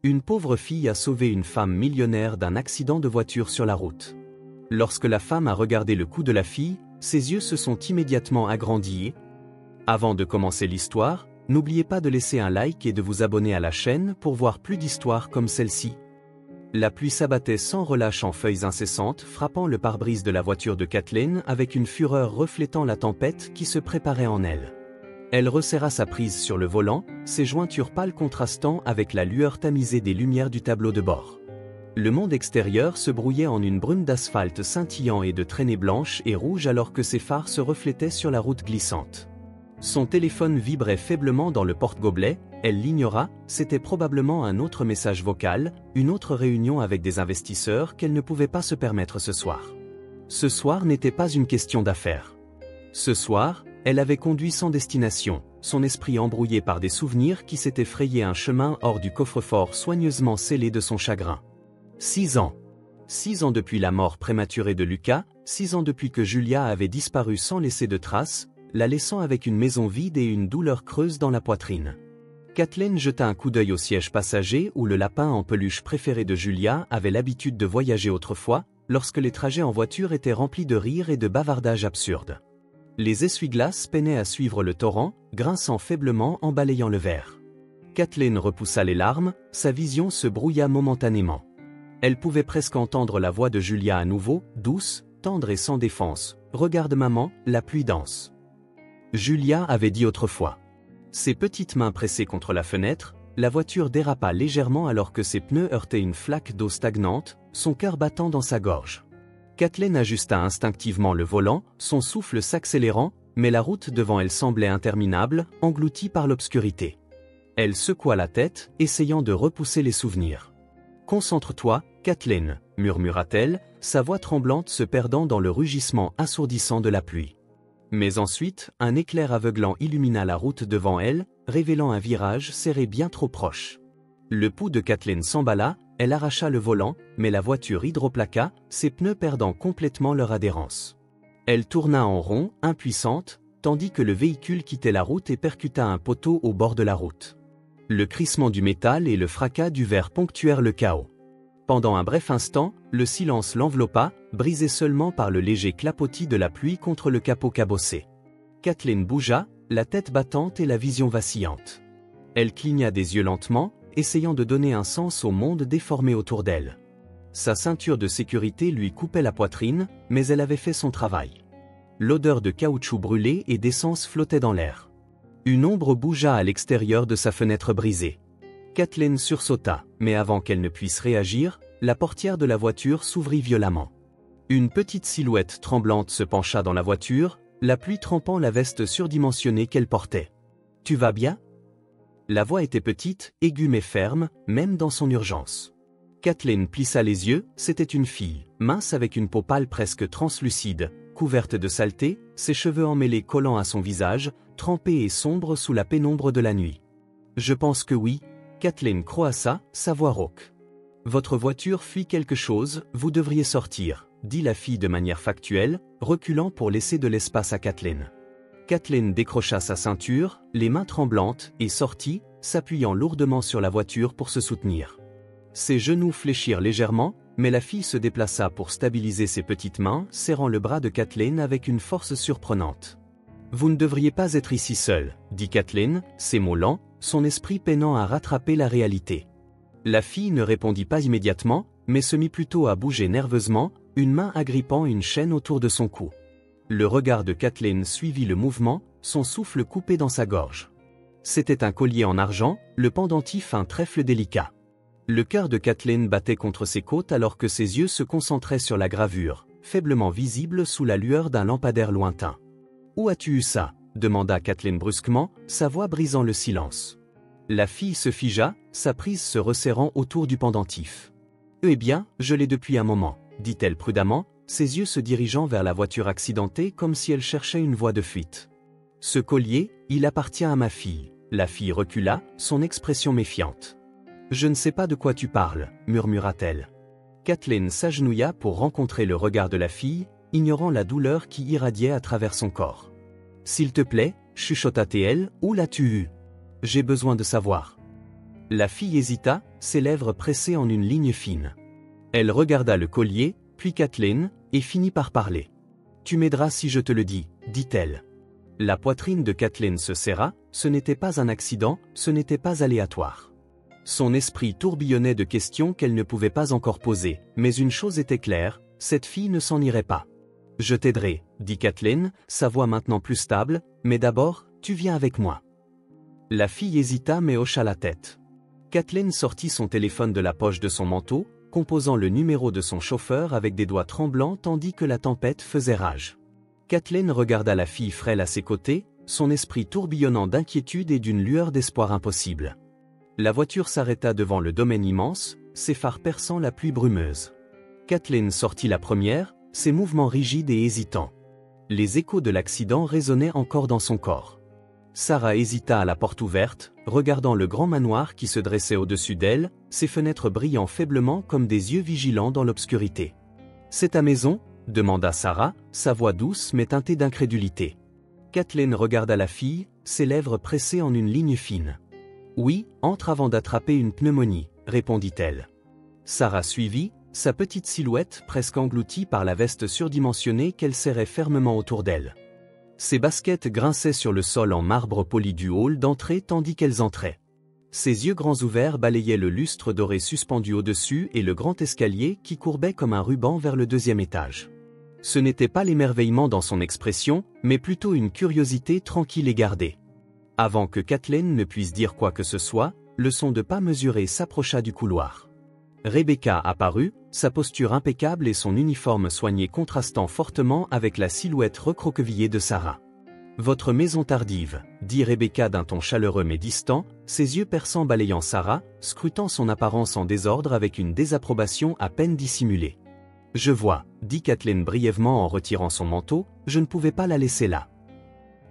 Une pauvre fille a sauvé une femme millionnaire d'un accident de voiture sur la route. Lorsque la femme a regardé le cou de la fille, ses yeux se sont immédiatement agrandis. Avant de commencer l'histoire, n'oubliez pas de laisser un like et de vous abonner à la chaîne pour voir plus d'histoires comme celle-ci. La pluie s'abattait sans relâche en feuilles incessantes, frappant le pare-brise de la voiture de Kathleen avec une fureur reflétant la tempête qui se préparait en elle. Elle resserra sa prise sur le volant, ses jointures pâles contrastant avec la lueur tamisée des lumières du tableau de bord. Le monde extérieur se brouillait en une brume d'asphalte scintillant et de traînées blanches et rouges alors que ses phares se reflétaient sur la route glissante. Son téléphone vibrait faiblement dans le porte-gobelet, elle l'ignora, c'était probablement un autre message vocal, une autre réunion avec des investisseurs qu'elle ne pouvait pas se permettre ce soir. Ce soir n'était pas une question d'affaires. Ce soir, elle avait conduit sans destination, son esprit embrouillé par des souvenirs qui s'étaient frayé un chemin hors du coffre-fort soigneusement scellé de son chagrin. 6 ans. 6 ans depuis la mort prématurée de Lucas, 6 ans depuis que Julia avait disparu sans laisser de traces, la laissant avec une maison vide et une douleur creuse dans la poitrine. Kathleen jeta un coup d'œil au siège passager où le lapin en peluche préféré de Julia avait l'habitude de voyager autrefois, lorsque les trajets en voiture étaient remplis de rires et de bavardages absurdes. Les essuie-glaces peinaient à suivre le torrent, grinçant faiblement en balayant le verre. Kathleen repoussa les larmes, sa vision se brouilla momentanément. Elle pouvait presque entendre la voix de Julia à nouveau, douce, tendre et sans défense. « Regarde maman, la pluie danse. » Julia avait dit autrefois. Ses petites mains pressées contre la fenêtre, la voiture dérapa légèrement alors que ses pneus heurtaient une flaque d'eau stagnante, son cœur battant dans sa gorge. Kathleen ajusta instinctivement le volant, son souffle s'accélérant, mais la route devant elle semblait interminable, engloutie par l'obscurité. Elle secoua la tête, essayant de repousser les souvenirs. « Concentre-toi, Kathleen », murmura-t-elle, sa voix tremblante se perdant dans le rugissement assourdissant de la pluie. Mais ensuite, un éclair aveuglant illumina la route devant elle, révélant un virage serré bien trop proche. Le pouls de Kathleen s'emballa, elle arracha le volant, mais la voiture hydroplaqua, ses pneus perdant complètement leur adhérence. Elle tourna en rond, impuissante, tandis que le véhicule quittait la route et percuta un poteau au bord de la route. Le crissement du métal et le fracas du verre ponctuèrent le chaos. Pendant un bref instant, le silence l'enveloppa, brisé seulement par le léger clapotis de la pluie contre le capot cabossé. Kathleen bougea, la tête battante et la vision vacillante. Elle cligna des yeux lentement, essayant de donner un sens au monde déformé autour d'elle. Sa ceinture de sécurité lui coupait la poitrine, mais elle avait fait son travail. L'odeur de caoutchouc brûlé et d'essence flottait dans l'air. Une ombre bougea à l'extérieur de sa fenêtre brisée. Kathleen sursauta, mais avant qu'elle ne puisse réagir, la portière de la voiture s'ouvrit violemment. Une petite silhouette tremblante se pencha dans la voiture, la pluie trempant la veste surdimensionnée qu'elle portait. « Tu vas bien ?» La voix était petite, aiguë mais ferme, même dans son urgence. Kathleen plissa les yeux, c'était une fille, mince avec une peau pâle presque translucide, couverte de saleté, ses cheveux emmêlés collant à son visage, trempés et sombres sous la pénombre de la nuit. « Je pense que oui. » Kathleen croassa, sa voix rauque. « Votre voiture fuit quelque chose, vous devriez sortir, » dit la fille de manière factuelle, reculant pour laisser de l'espace à Kathleen. Kathleen décrocha sa ceinture, les mains tremblantes, et sortit, s'appuyant lourdement sur la voiture pour se soutenir. Ses genoux fléchirent légèrement, mais la fille se déplaça pour stabiliser ses petites mains, serrant le bras de Kathleen avec une force surprenante. « Vous ne devriez pas être ici seule, » dit Kathleen, ses mots lents, son esprit peinant à rattraper la réalité. La fille ne répondit pas immédiatement, mais se mit plutôt à bouger nerveusement, une main agrippant une chaîne autour de son cou. Le regard de Kathleen suivit le mouvement, son souffle coupé dans sa gorge. C'était un collier en argent, le pendentif un trèfle délicat. Le cœur de Kathleen battait contre ses côtes alors que ses yeux se concentraient sur la gravure, faiblement visible sous la lueur d'un lampadaire lointain. « Où as-tu eu ça ?» demanda Kathleen brusquement, sa voix brisant le silence. La fille se figea, sa prise se resserrant autour du pendentif. « Eh bien, je l'ai depuis un moment, » dit-elle prudemment, ses yeux se dirigeant vers la voiture accidentée comme si elle cherchait une voie de fuite. « Ce collier, il appartient à ma fille. » La fille recula, son expression méfiante. « Je ne sais pas de quoi tu parles, » murmura-t-elle. Kathleen s'agenouilla pour rencontrer le regard de la fille, ignorant la douleur qui irradiait à travers son corps. « S'il te plaît, chuchota-t-elle, où l'as-tu eu ? J'ai besoin de savoir. » La fille hésita, ses lèvres pressées en une ligne fine. Elle regarda le collier, puis Kathleen, et finit par parler. « Tu m'aideras si je te le dis, » dit-elle. La poitrine de Kathleen se serra, ce n'était pas un accident, ce n'était pas aléatoire. Son esprit tourbillonnait de questions qu'elle ne pouvait pas encore poser, mais une chose était claire, cette fille ne s'en irait pas. « Je t'aiderai, » dit Kathleen, sa voix maintenant plus stable, « mais d'abord, tu viens avec moi. » La fille hésita mais hocha la tête. Kathleen sortit son téléphone de la poche de son manteau, composant le numéro de son chauffeur avec des doigts tremblants tandis que la tempête faisait rage. Kathleen regarda la fille frêle à ses côtés, son esprit tourbillonnant d'inquiétude et d'une lueur d'espoir impossible. La voiture s'arrêta devant le domaine immense, ses phares perçant la pluie brumeuse. Kathleen sortit la première, ses mouvements rigides et hésitants. Les échos de l'accident résonnaient encore dans son corps. Sarah hésita à la porte ouverte, regardant le grand manoir qui se dressait au-dessus d'elle, ses fenêtres brillant faiblement comme des yeux vigilants dans l'obscurité. « C'est ta maison ?» demanda Sarah, sa voix douce mais teintée d'incrédulité. Kathleen regarda la fille, ses lèvres pressées en une ligne fine. « Oui, entre avant d'attraper une pneumonie, » répondit-elle. Sarah suivit, sa petite silhouette presque engloutie par la veste surdimensionnée qu'elle serrait fermement autour d'elle. Ses baskets grinçaient sur le sol en marbre poli du hall d'entrée tandis qu'elles entraient. Ses yeux grands ouverts balayaient le lustre doré suspendu au-dessus et le grand escalier qui courbait comme un ruban vers le deuxième étage. Ce n'était pas l'émerveillement dans son expression, mais plutôt une curiosité tranquille et gardée. Avant que Kathleen ne puisse dire quoi que ce soit, le son de pas mesurés s'approcha du couloir. Rebecca apparut, sa posture impeccable et son uniforme soigné contrastant fortement avec la silhouette recroquevillée de Sarah. « Votre maison tardive, » dit Rebecca d'un ton chaleureux mais distant, ses yeux perçants balayant Sarah, scrutant son apparence en désordre avec une désapprobation à peine dissimulée. « Je vois, » dit Kathleen brièvement en retirant son manteau, « je ne pouvais pas la laisser là. »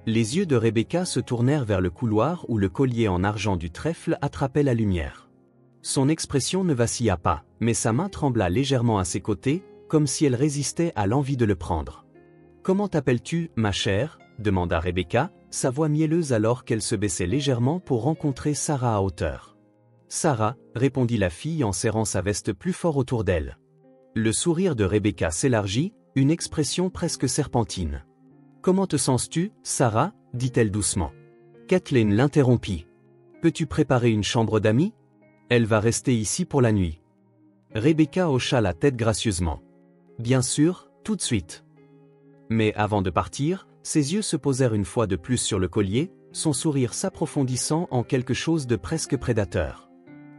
Les yeux de Rebecca se tournèrent vers le couloir où le collier en argent du trèfle attrapait la lumière. Son expression ne vacilla pas, mais sa main trembla légèrement à ses côtés, comme si elle résistait à l'envie de le prendre. « Comment t'appelles-tu, ma chère ?» demanda Rebecca, sa voix mielleuse alors qu'elle se baissait légèrement pour rencontrer Sarah à hauteur. « Sarah » répondit la fille en serrant sa veste plus fort autour d'elle. Le sourire de Rebecca s'élargit, une expression presque serpentine. « Comment te sens-tu, Sarah ?» dit-elle doucement. Kathleen l'interrompit. « Peux-tu préparer une chambre d'amis ? Elle va rester ici pour la nuit. » Rebecca hocha la tête gracieusement. « Bien sûr, tout de suite. » Mais avant de partir, ses yeux se posèrent une fois de plus sur le collier, son sourire s'approfondissant en quelque chose de presque prédateur.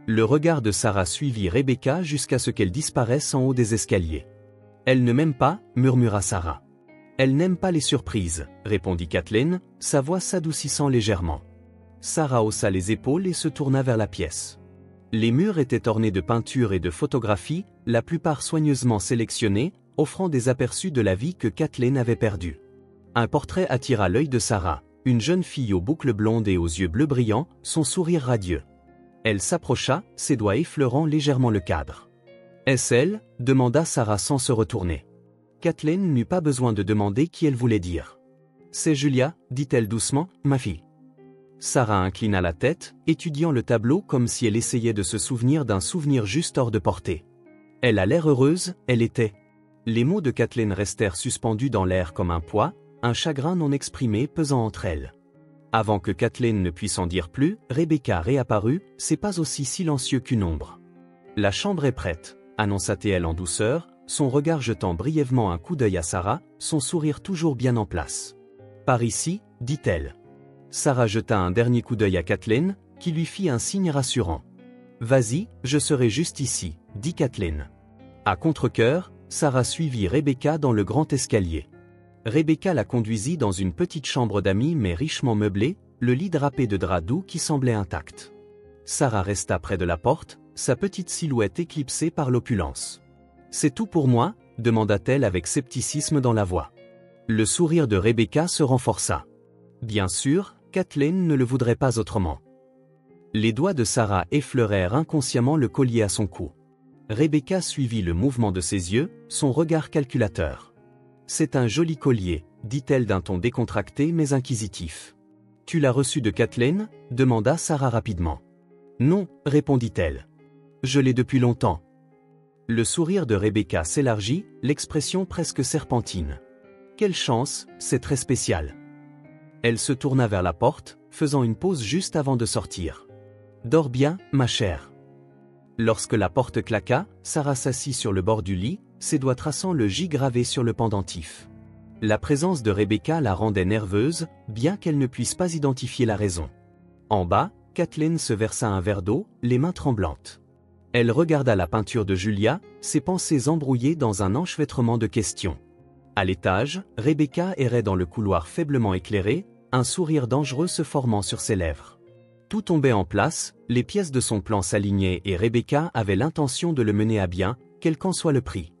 Le regard de Sarah suivit Rebecca jusqu'à ce qu'elle disparaisse en haut des escaliers. « Elle ne m'aime pas, » murmura Sarah. « Elle n'aime pas les surprises, » répondit Kathleen, sa voix s'adoucissant légèrement. Sarah haussa les épaules et se tourna vers la pièce. Les murs étaient ornés de peintures et de photographies, la plupart soigneusement sélectionnées, offrant des aperçus de la vie que Kathleen avait perdue. Un portrait attira l'œil de Sarah, une jeune fille aux boucles blondes et aux yeux bleus brillants, son sourire radieux. Elle s'approcha, ses doigts effleurant légèrement le cadre. « Est-ce elle ?» demanda Sarah sans se retourner. Kathleen n'eut pas besoin de demander qui elle voulait dire. « C'est Julia, » dit-elle doucement, « ma fille. » Sarah inclina la tête, étudiant le tableau comme si elle essayait de se souvenir d'un souvenir juste hors de portée. Elle a l'air heureuse, elle était. Les mots de Kathleen restèrent suspendus dans l'air comme un poids, un chagrin non exprimé pesant entre elles. Avant que Kathleen ne puisse en dire plus, Rebecca réapparut, ses pas aussi silencieux qu'une ombre. « La chambre est prête », annonça-t-elle en douceur, son regard jetant brièvement un coup d'œil à Sarah, son sourire toujours bien en place. « Par ici » dit-elle. Sarah jeta un dernier coup d'œil à Kathleen, qui lui fit un signe rassurant. « Vas-y, je serai juste ici » dit Kathleen. À contre-cœur, Sarah suivit Rebecca dans le grand escalier. Rebecca la conduisit dans une petite chambre d'amis mais richement meublée, le lit drapé de drap doux qui semblait intact. Sarah resta près de la porte, sa petite silhouette éclipsée par l'opulence. « C'est tout pour moi ?» demanda-t-elle avec scepticisme dans la voix. Le sourire de Rebecca se renforça. Bien sûr, Kathleen ne le voudrait pas autrement. Les doigts de Sarah effleurèrent inconsciemment le collier à son cou. Rebecca suivit le mouvement de ses yeux, son regard calculateur. « C'est un joli collier », dit-elle d'un ton décontracté mais inquisitif. « Tu l'as reçu de Kathleen ?» demanda Sarah rapidement. « Non, répondit-elle. Je l'ai depuis longtemps. Le sourire de Rebecca s'élargit, l'expression presque serpentine. Quelle chance, c'est très spécial. Elle se tourna vers la porte, faisant une pause juste avant de sortir. Dors bien, ma chère. Lorsque la porte claqua, Sarah s'assit sur le bord du lit, ses doigts traçant le J gravé sur le pendentif. La présence de Rebecca la rendait nerveuse, bien qu'elle ne puisse pas identifier la raison. En bas, Kathleen se versa un verre d'eau, les mains tremblantes. Elle regarda la peinture de Julia, ses pensées embrouillées dans un enchevêtrement de questions. À l'étage, Rebecca errait dans le couloir faiblement éclairé, un sourire dangereux se formant sur ses lèvres. Tout tombait en place, les pièces de son plan s'alignaient et Rebecca avait l'intention de le mener à bien, quel qu'en soit le prix.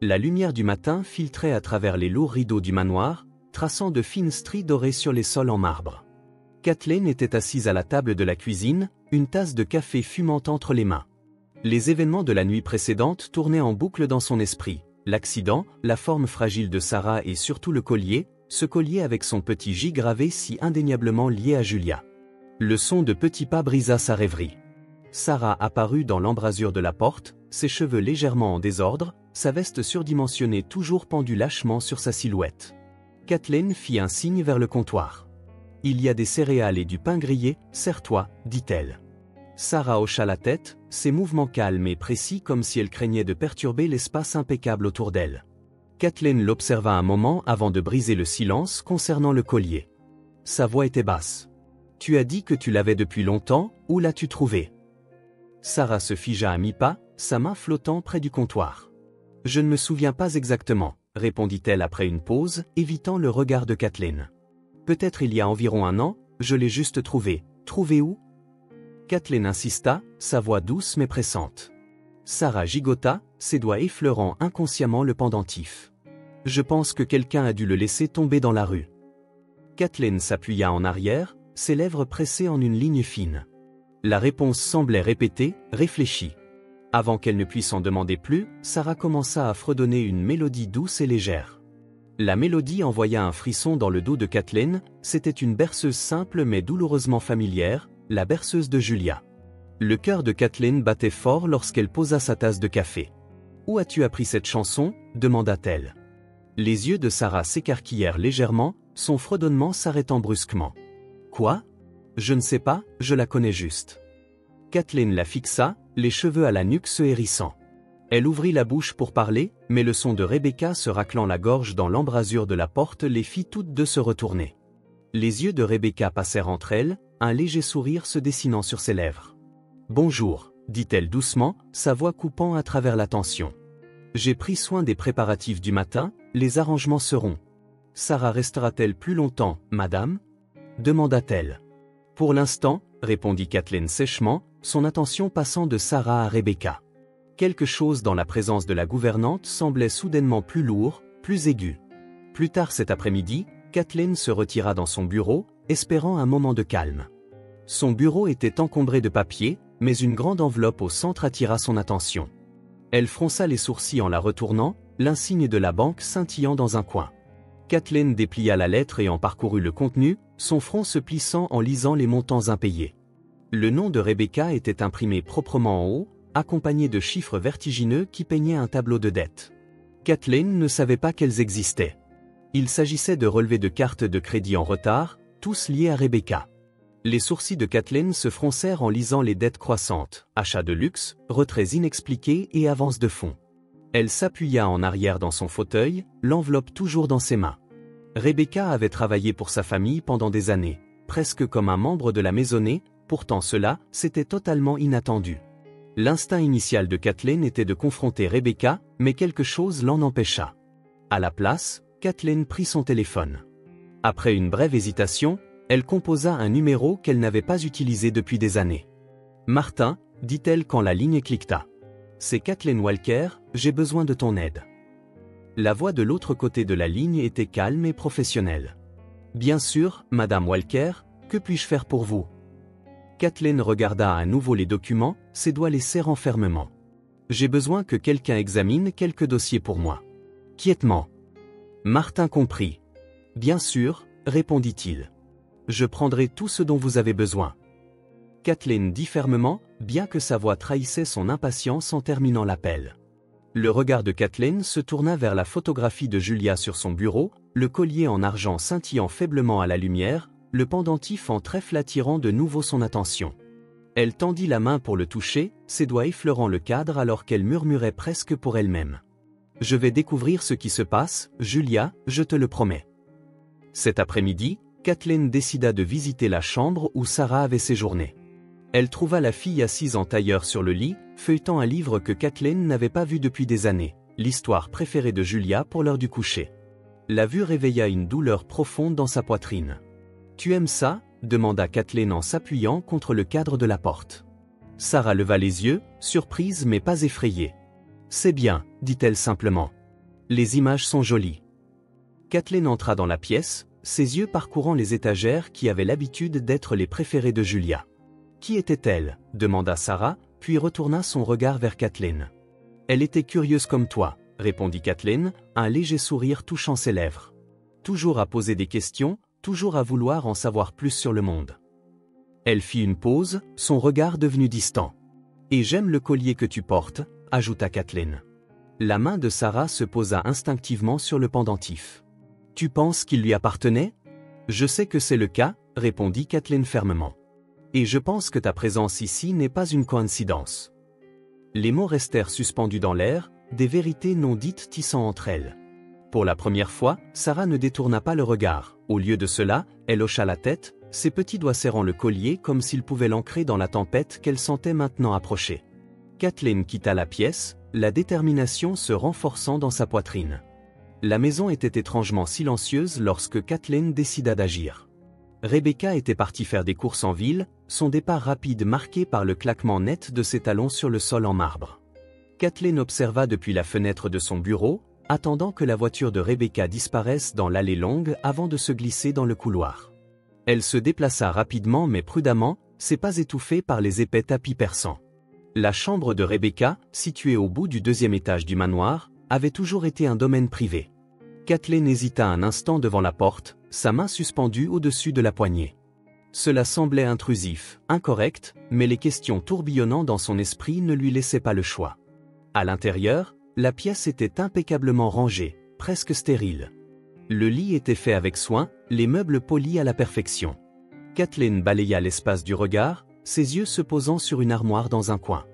La lumière du matin filtrait à travers les lourds rideaux du manoir, traçant de fines stries dorées sur les sols en marbre. Kathleen était assise à la table de la cuisine, une tasse de café fumant entre les mains. Les événements de la nuit précédente tournaient en boucle dans son esprit. L'accident, la forme fragile de Sarah et surtout le collier, ce collier avec son petit J gravé si indéniablement lié à Julia. Le son de petits pas brisa sa rêverie. Sarah apparut dans l'embrasure de la porte, ses cheveux légèrement en désordre, sa veste surdimensionnée toujours pendue lâchement sur sa silhouette. Kathleen fit un signe vers le comptoir. « Il y a des céréales et du pain grillé, sers-toi » dit-elle. Sarah hocha la tête, ses mouvements calmes et précis comme si elle craignait de perturber l'espace impeccable autour d'elle. Kathleen l'observa un moment avant de briser le silence concernant le collier. Sa voix était basse. « Tu as dit que tu l'avais depuis longtemps, où l'as-tu trouvé » Sarah se figea à mi-pas, sa main flottant près du comptoir. « Je ne me souviens pas exactement, » répondit-elle après une pause, évitant le regard de Kathleen. « Peut-être il y a environ un an, je l'ai juste trouvé. Trouvé où » Kathleen insista, sa voix douce mais pressante. Sarah gigota, ses doigts effleurant inconsciemment le pendentif. « Je pense que quelqu'un a dû le laisser tomber dans la rue. » Kathleen s'appuya en arrière, ses lèvres pressées en une ligne fine. La réponse semblait répétée, réfléchie. Avant qu'elle ne puisse en demander plus, Sarah commença à fredonner une mélodie douce et légère. La mélodie envoya un frisson dans le dos de Kathleen, c'était une berceuse simple mais douloureusement familière, la berceuse de Julia. Le cœur de Kathleen battait fort lorsqu'elle posa sa tasse de café. « Où as-tu appris cette chanson » demanda-t-elle. Les yeux de Sarah s'écarquillèrent légèrement, son fredonnement s'arrêtant brusquement. « Quoi ? Je ne sais pas, je la connais juste. » Kathleen la fixa, les cheveux à la nuque se hérissant. Elle ouvrit la bouche pour parler, mais le son de Rebecca se raclant la gorge dans l'embrasure de la porte les fit toutes deux se retourner. Les yeux de Rebecca passèrent entre elles, un léger sourire se dessinant sur ses lèvres. « Bonjour, » dit-elle doucement, sa voix coupant à travers la tension. « J'ai pris soin des préparatifs du matin, les arrangements seront. » « Sarah restera-t-elle plus longtemps, madame » demanda-t-elle. « Pour l'instant, » répondit Kathleen sèchement, son attention passant de Sarah à Rebecca. Quelque chose dans la présence de la gouvernante semblait soudainement plus lourd, plus aigu. Plus tard cet après-midi, Kathleen se retira dans son bureau, espérant un moment de calme. Son bureau était encombré de papiers, mais une grande enveloppe au centre attira son attention. Elle fronça les sourcils en la retournant, l'insigne de la banque scintillant dans un coin. Kathleen déplia la lettre et en parcourut le contenu, son front se plissant en lisant les montants impayés. Le nom de Rebecca était imprimé proprement en haut, accompagné de chiffres vertigineux qui peignaient un tableau de dettes. Kathleen ne savait pas qu'elles existaient. Il s'agissait de relevés de cartes de crédit en retard, tous liés à Rebecca. Les sourcils de Kathleen se froncèrent en lisant les dettes croissantes, achats de luxe, retraits inexpliqués et avances de fonds. Elle s'appuya en arrière dans son fauteuil, l'enveloppe toujours dans ses mains. Rebecca avait travaillé pour sa famille pendant des années, presque comme un membre de la maisonnée, pourtant cela, c'était totalement inattendu. L'instinct initial de Kathleen était de confronter Rebecca, mais quelque chose l'en empêcha. À la place, Kathleen prit son téléphone. Après une brève hésitation, elle composa un numéro qu'elle n'avait pas utilisé depuis des années. « Martin » dit-elle quand la ligne cliqueta. « C'est Kathleen Walker, j'ai besoin de ton aide. » La voix de l'autre côté de la ligne était calme et professionnelle. « Bien sûr, Madame Walker, que puis-je faire pour vous ?» Kathleen regarda à nouveau les documents, ses doigts les serrant fermement. « J'ai besoin que quelqu'un examine quelques dossiers pour moi. » Quiètement. Martin comprit. « Bien sûr, » répondit-il. « Je prendrai tout ce dont vous avez besoin. » Kathleen dit fermement, bien que sa voix trahissait son impatience en terminant l'appel. Le regard de Kathleen se tourna vers la photographie de Julia sur son bureau, le collier en argent scintillant faiblement à la lumière, le pendentif en trèfle attirant de nouveau son attention. Elle tendit la main pour le toucher, ses doigts effleurant le cadre alors qu'elle murmurait presque pour elle-même. « Je vais découvrir ce qui se passe, Julia, je te le promets. » Cet après-midi, Kathleen décida de visiter la chambre où Sarah avait séjourné. Elle trouva la fille assise en tailleur sur le lit, feuilletant un livre que Kathleen n'avait pas vu depuis des années, l'histoire préférée de Julia pour l'heure du coucher. La vue réveilla une douleur profonde dans sa poitrine. « Tu aimes ça ?» demanda Kathleen en s'appuyant contre le cadre de la porte. Sarah leva les yeux, surprise mais pas effrayée. « C'est bien, dit-elle simplement. Les images sont jolies. » Kathleen entra dans la pièce, ses yeux parcourant les étagères qui avaient l'habitude d'être les préférées de Julia. « Qui était-elle » demanda Sarah, puis retourna son regard vers Kathleen. « Elle était curieuse comme toi, » répondit Kathleen, un léger sourire touchant ses lèvres. Toujours à poser des questions, toujours à vouloir en savoir plus sur le monde. Elle fit une pause, son regard devenu distant. « Et j'aime le collier que tu portes, » ajouta Kathleen. La main de Sarah se posa instinctivement sur le pendentif. « Tu penses qu'il lui appartenait ?»« Je sais que c'est le cas, » répondit Kathleen fermement. « Et je pense que ta présence ici n'est pas une coïncidence. » Les mots restèrent suspendus dans l'air, des vérités non dites tissant entre elles. Pour la première fois, Sarah ne détourna pas le regard. Au lieu de cela, elle hocha la tête, ses petits doigts serrant le collier comme s'ils pouvaient l'ancrer dans la tempête qu'elle sentait maintenant approcher. Kathleen quitta la pièce, la détermination se renforçant dans sa poitrine. La maison était étrangement silencieuse lorsque Kathleen décida d'agir. Rebecca était partie faire des courses en ville, son départ rapide marqué par le claquement net de ses talons sur le sol en marbre. Kathleen observa depuis la fenêtre de son bureau, attendant que la voiture de Rebecca disparaisse dans l'allée longue avant de se glisser dans le couloir. Elle se déplaça rapidement mais prudemment, ses pas étouffés par les épais tapis persans. La chambre de Rebecca, située au bout du 2e étage du manoir, avait toujours été un domaine privé. Kathleen hésita un instant devant la porte, sa main suspendue au-dessus de la poignée. Cela semblait intrusif, incorrect, mais les questions tourbillonnant dans son esprit ne lui laissaient pas le choix. À l'intérieur, la pièce était impeccablement rangée, presque stérile. Le lit était fait avec soin, les meubles polis à la perfection. Kathleen balaya l'espace du regard, ses yeux se posant sur une armoire dans un coin.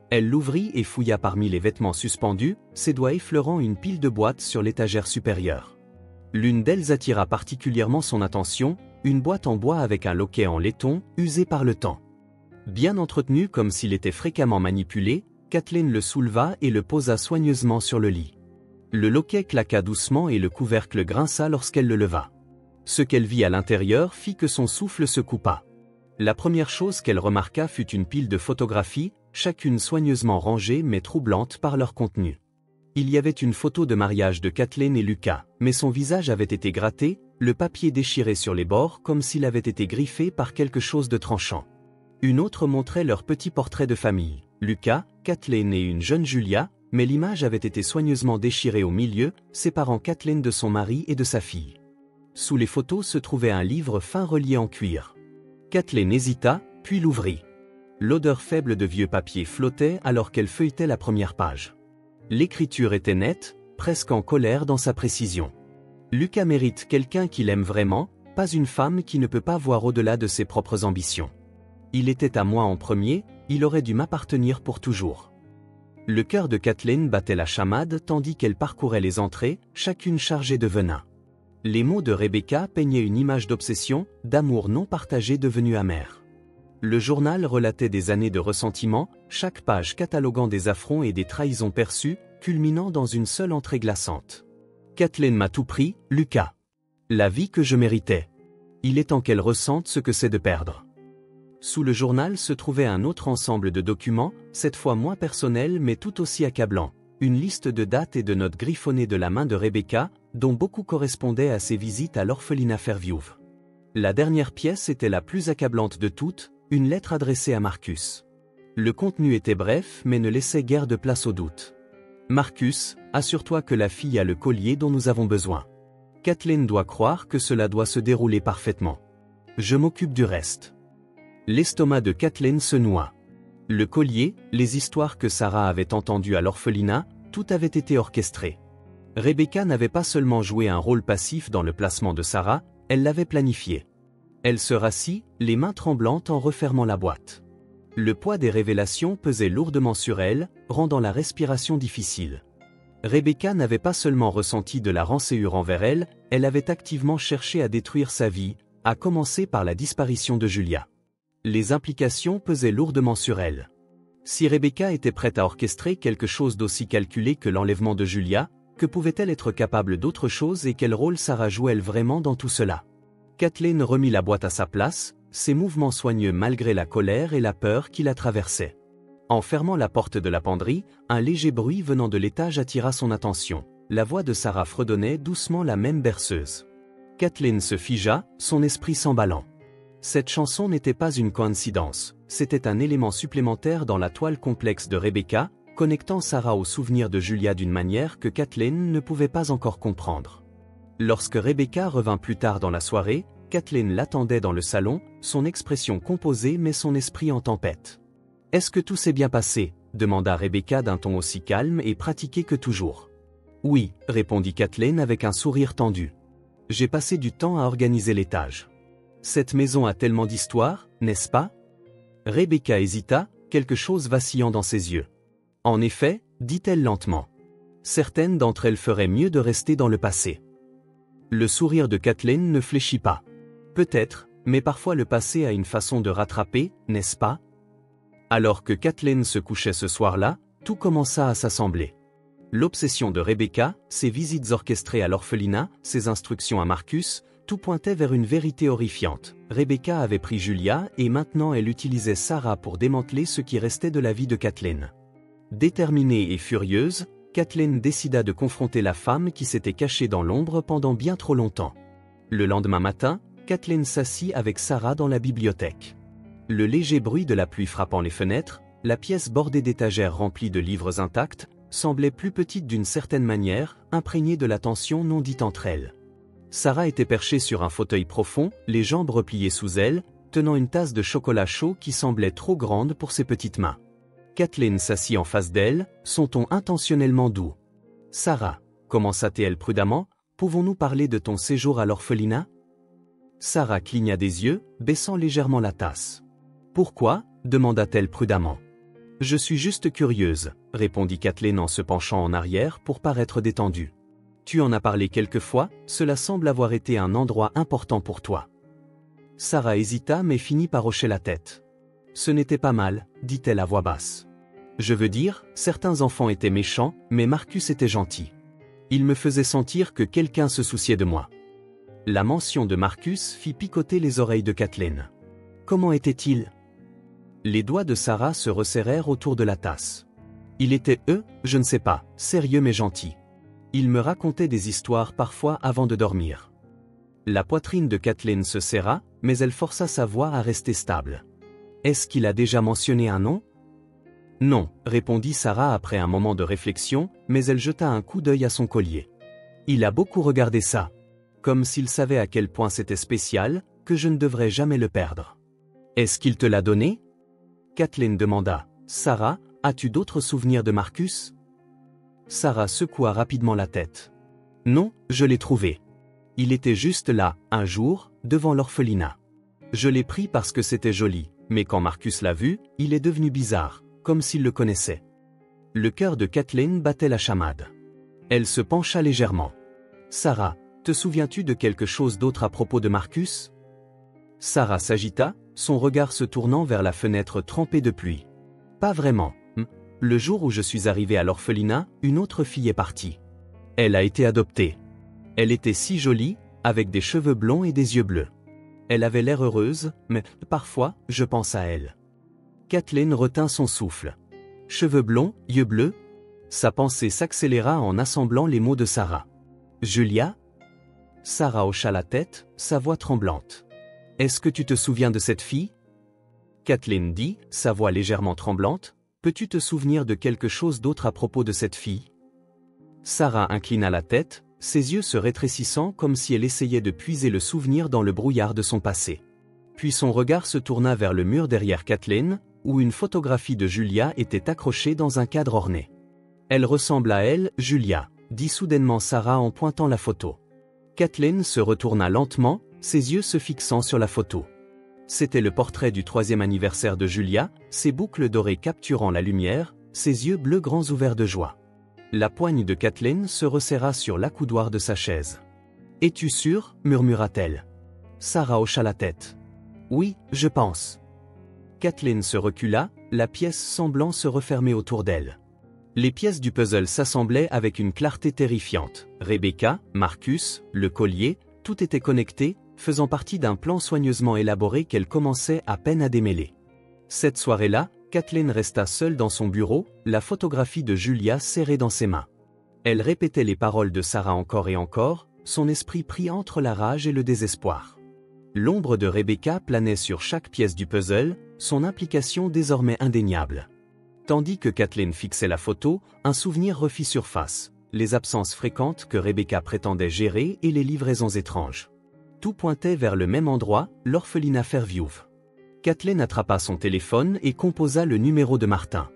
Elle l'ouvrit et fouilla parmi les vêtements suspendus, ses doigts effleurant une pile de boîtes sur l'étagère supérieure. L'une d'elles attira particulièrement son attention, une boîte en bois avec un loquet en laiton, usé par le temps. Bien entretenu comme s'il était fréquemment manipulé, Kathleen le souleva et le posa soigneusement sur le lit. Le loquet claqua doucement et le couvercle grinça lorsqu'elle le leva. Ce qu'elle vit à l'intérieur fit que son souffle se coupa. La première chose qu'elle remarqua fut une pile de photographies, chacune soigneusement rangée mais troublante par leur contenu. Il y avait une photo de mariage de Kathleen et Lucas, mais son visage avait été gratté, le papier déchiré sur les bords comme s'il avait été griffé par quelque chose de tranchant. Une autre montrait leur petit portrait de famille, Lucas, Kathleen et une jeune Julia, mais l'image avait été soigneusement déchirée au milieu, séparant Kathleen de son mari et de sa fille. Sous les photos se trouvait un livre fin relié en cuir. Kathleen hésita, puis l'ouvrit. L'odeur faible de vieux papier flottait alors qu'elle feuilletait la première page. L'écriture était nette, presque en colère dans sa précision. Lucas mérite quelqu'un qui l'aime vraiment, pas une femme qui ne peut pas voir au-delà de ses propres ambitions. Il était à moi en premier, il aurait dû m'appartenir pour toujours. Le cœur de Kathleen battait la chamade tandis qu'elle parcourait les entrées, chacune chargée de venin. Les mots de Rebecca peignaient une image d'obsession, d'amour non partagé devenu amer. Le journal relatait des années de ressentiment, chaque page cataloguant des affronts et des trahisons perçues, culminant dans une seule entrée glaçante. Kathleen m'a tout pris, Lucas. La vie que je méritais. Il est temps qu'elle ressente ce que c'est de perdre. Sous le journal se trouvait un autre ensemble de documents, cette fois moins personnels mais tout aussi accablants. Une liste de dates et de notes griffonnées de la main de Rebecca, dont beaucoup correspondaient à ses visites à l'orphelinat Fairview. La dernière pièce était la plus accablante de toutes, une lettre adressée à Marcus. Le contenu était bref mais ne laissait guère de place au doute. Marcus, assure-toi que la fille a le collier dont nous avons besoin. Kathleen doit croire que cela doit se dérouler parfaitement. Je m'occupe du reste. L'estomac de Kathleen se noua. Le collier, les histoires que Sarah avait entendues à l'orphelinat, tout avait été orchestré. Rebecca n'avait pas seulement joué un rôle passif dans le placement de Sarah, elle l'avait planifié. Elle se rassit, les mains tremblantes en refermant la boîte. Le poids des révélations pesait lourdement sur elle, rendant la respiration difficile. Rebecca n'avait pas seulement ressenti de la rancœur envers elle, elle avait activement cherché à détruire sa vie, à commencer par la disparition de Julia. Les implications pesaient lourdement sur elle. Si Rebecca était prête à orchestrer quelque chose d'aussi calculé que l'enlèvement de Julia, que pouvait-elle être capable d'autre chose et quel rôle Sarah jouait-elle vraiment dans tout cela? Kathleen remit la boîte à sa place, ses mouvements soigneux malgré la colère et la peur qui la traversaient. En fermant la porte de la penderie, un léger bruit venant de l'étage attira son attention. La voix de Sarah fredonnait doucement la même berceuse. Kathleen se figea, son esprit s'emballant. Cette chanson n'était pas une coïncidence, c'était un élément supplémentaire dans la toile complexe de Rebecca, connectant Sarah au souvenir de Julia d'une manière que Kathleen ne pouvait pas encore comprendre. Lorsque Rebecca revint plus tard dans la soirée, Kathleen l'attendait dans le salon, son expression composée mais son esprit en tempête. « Est-ce que tout s'est bien passé ?» demanda Rebecca d'un ton aussi calme et pratiqué que toujours. « Oui » répondit Kathleen avec un sourire tendu. « J'ai passé du temps à organiser l'étage. Cette maison a tellement d'histoire, n'est-ce pas ?» Rebecca hésita, quelque chose vacillant dans ses yeux. « En effet » dit-elle lentement. « Certaines d'entre elles feraient mieux de rester dans le passé. » Le sourire de Kathleen ne fléchit pas. « Peut-être, mais parfois le passé a une façon de rattraper, n'est-ce pas ?» Alors que Kathleen se couchait ce soir-là, tout commença à s'assembler. L'obsession de Rebecca, ses visites orchestrées à l'orphelinat, ses instructions à Marcus, tout pointait vers une vérité horrifiante. Rebecca avait pris Julia et maintenant elle utilisait Sarah pour démanteler ce qui restait de la vie de Kathleen. Déterminée et furieuse, Kathleen décida de confronter la femme qui s'était cachée dans l'ombre pendant bien trop longtemps. Le lendemain matin, Kathleen s'assit avec Sarah dans la bibliothèque. Le léger bruit de la pluie frappant les fenêtres, la pièce bordée d'étagères remplies de livres intacts, semblait plus petite d'une certaine manière, imprégnée de la tension non dite entre elles. Sarah était perchée sur un fauteuil profond, les jambes repliées sous elle, tenant une tasse de chocolat chaud qui semblait trop grande pour ses petites mains. Kathleen s'assit en face d'elle, son ton intentionnellement doux. « Sarah, commença-t-elle prudemment, pouvons-nous parler de ton séjour à l'orphelinat ?» Sarah cligna des yeux, baissant légèrement la tasse. « Pourquoi ?» demanda-t-elle prudemment. « Je suis juste curieuse » répondit Kathleen en se penchant en arrière pour paraître détendue. « Tu en as parlé quelquefois, cela semble avoir été un endroit important pour toi. » Sarah hésita mais finit par hocher la tête. « Ce n'était pas mal, dit-elle à voix basse. Je veux dire, certains enfants étaient méchants, mais Marcus était gentil. Il me faisait sentir que quelqu'un se souciait de moi. » La mention de Marcus fit picoter les oreilles de Kathleen. « Comment était-il » Les doigts de Sarah se resserrèrent autour de la tasse. Il était, je ne sais pas, sérieux mais gentil. Il me racontait des histoires parfois avant de dormir. La poitrine de Kathleen se serra, mais elle força sa voix à rester stable. Est-ce qu'il a déjà mentionné un nom ? Non, répondit Sarah après un moment de réflexion, mais elle jeta un coup d'œil à son collier. Il a beaucoup regardé ça. Comme s'il savait à quel point c'était spécial, que je ne devrais jamais le perdre. Est-ce qu'il te l'a donné ? Kathleen demanda. Sarah, as-tu d'autres souvenirs de Marcus ? Sarah secoua rapidement la tête. Non, je l'ai trouvé. Il était juste là, un jour, devant l'orphelinat. Je l'ai pris parce que c'était joli, mais quand Marcus l'a vu, il est devenu bizarre, comme s'il le connaissait. Le cœur de Kathleen battait la chamade. Elle se pencha légèrement. Sarah, te souviens-tu de quelque chose d'autre à propos de Marcus ? Sarah s'agita, son regard se tournant vers la fenêtre trempée de pluie. Pas vraiment. Le jour où je suis arrivé à l'orphelinat, une autre fille est partie. Elle a été adoptée. Elle était si jolie, avec des cheveux blonds et des yeux bleus. Elle avait l'air heureuse, mais parfois, je pense à elle. Kathleen retint son souffle. Cheveux blonds, yeux bleus. Sa pensée s'accéléra en assemblant les mots de Sarah. Julia ? Sarah hocha la tête, sa voix tremblante. Est-ce que tu te souviens de cette fille ? Kathleen dit, sa voix légèrement tremblante. Peux-tu te souvenir de quelque chose d'autre à propos de cette fille ? Sarah inclina la tête, ses yeux se rétrécissant comme si elle essayait de puiser le souvenir dans le brouillard de son passé. Puis son regard se tourna vers le mur derrière Kathleen, où une photographie de Julia était accrochée dans un cadre orné. Elle ressemble à elle, Julia, dit soudainement Sarah en pointant la photo. Kathleen se retourna lentement, ses yeux se fixant sur la photo. C'était le portrait du 3e anniversaire de Julia, ses boucles dorées capturant la lumière, ses yeux bleus grands ouverts de joie. La poigne de Kathleen se resserra sur l'accoudoir de sa chaise. « Es-tu sûre » murmura-t-elle. Sarah hocha la tête. « Oui, je pense. » Kathleen se recula, la pièce semblant se refermer autour d'elle. Les pièces du puzzle s'assemblaient avec une clarté terrifiante. Rebecca, Marcus, le collier, tout était connecté, faisant partie d'un plan soigneusement élaboré qu'elle commençait à peine à démêler. Cette soirée-là, Kathleen resta seule dans son bureau, la photographie de Julia serrée dans ses mains. Elle répétait les paroles de Sarah encore et encore, son esprit pris entre la rage et le désespoir. L'ombre de Rebecca planait sur chaque pièce du puzzle, son implication désormais indéniable. Tandis que Kathleen fixait la photo, un souvenir refit surface, les absences fréquentes que Rebecca prétendait gérer et les livraisons étranges. Tout pointait vers le même endroit, l'orphelinat Fairview. Kathleen attrapa son téléphone et composa le numéro de Martin.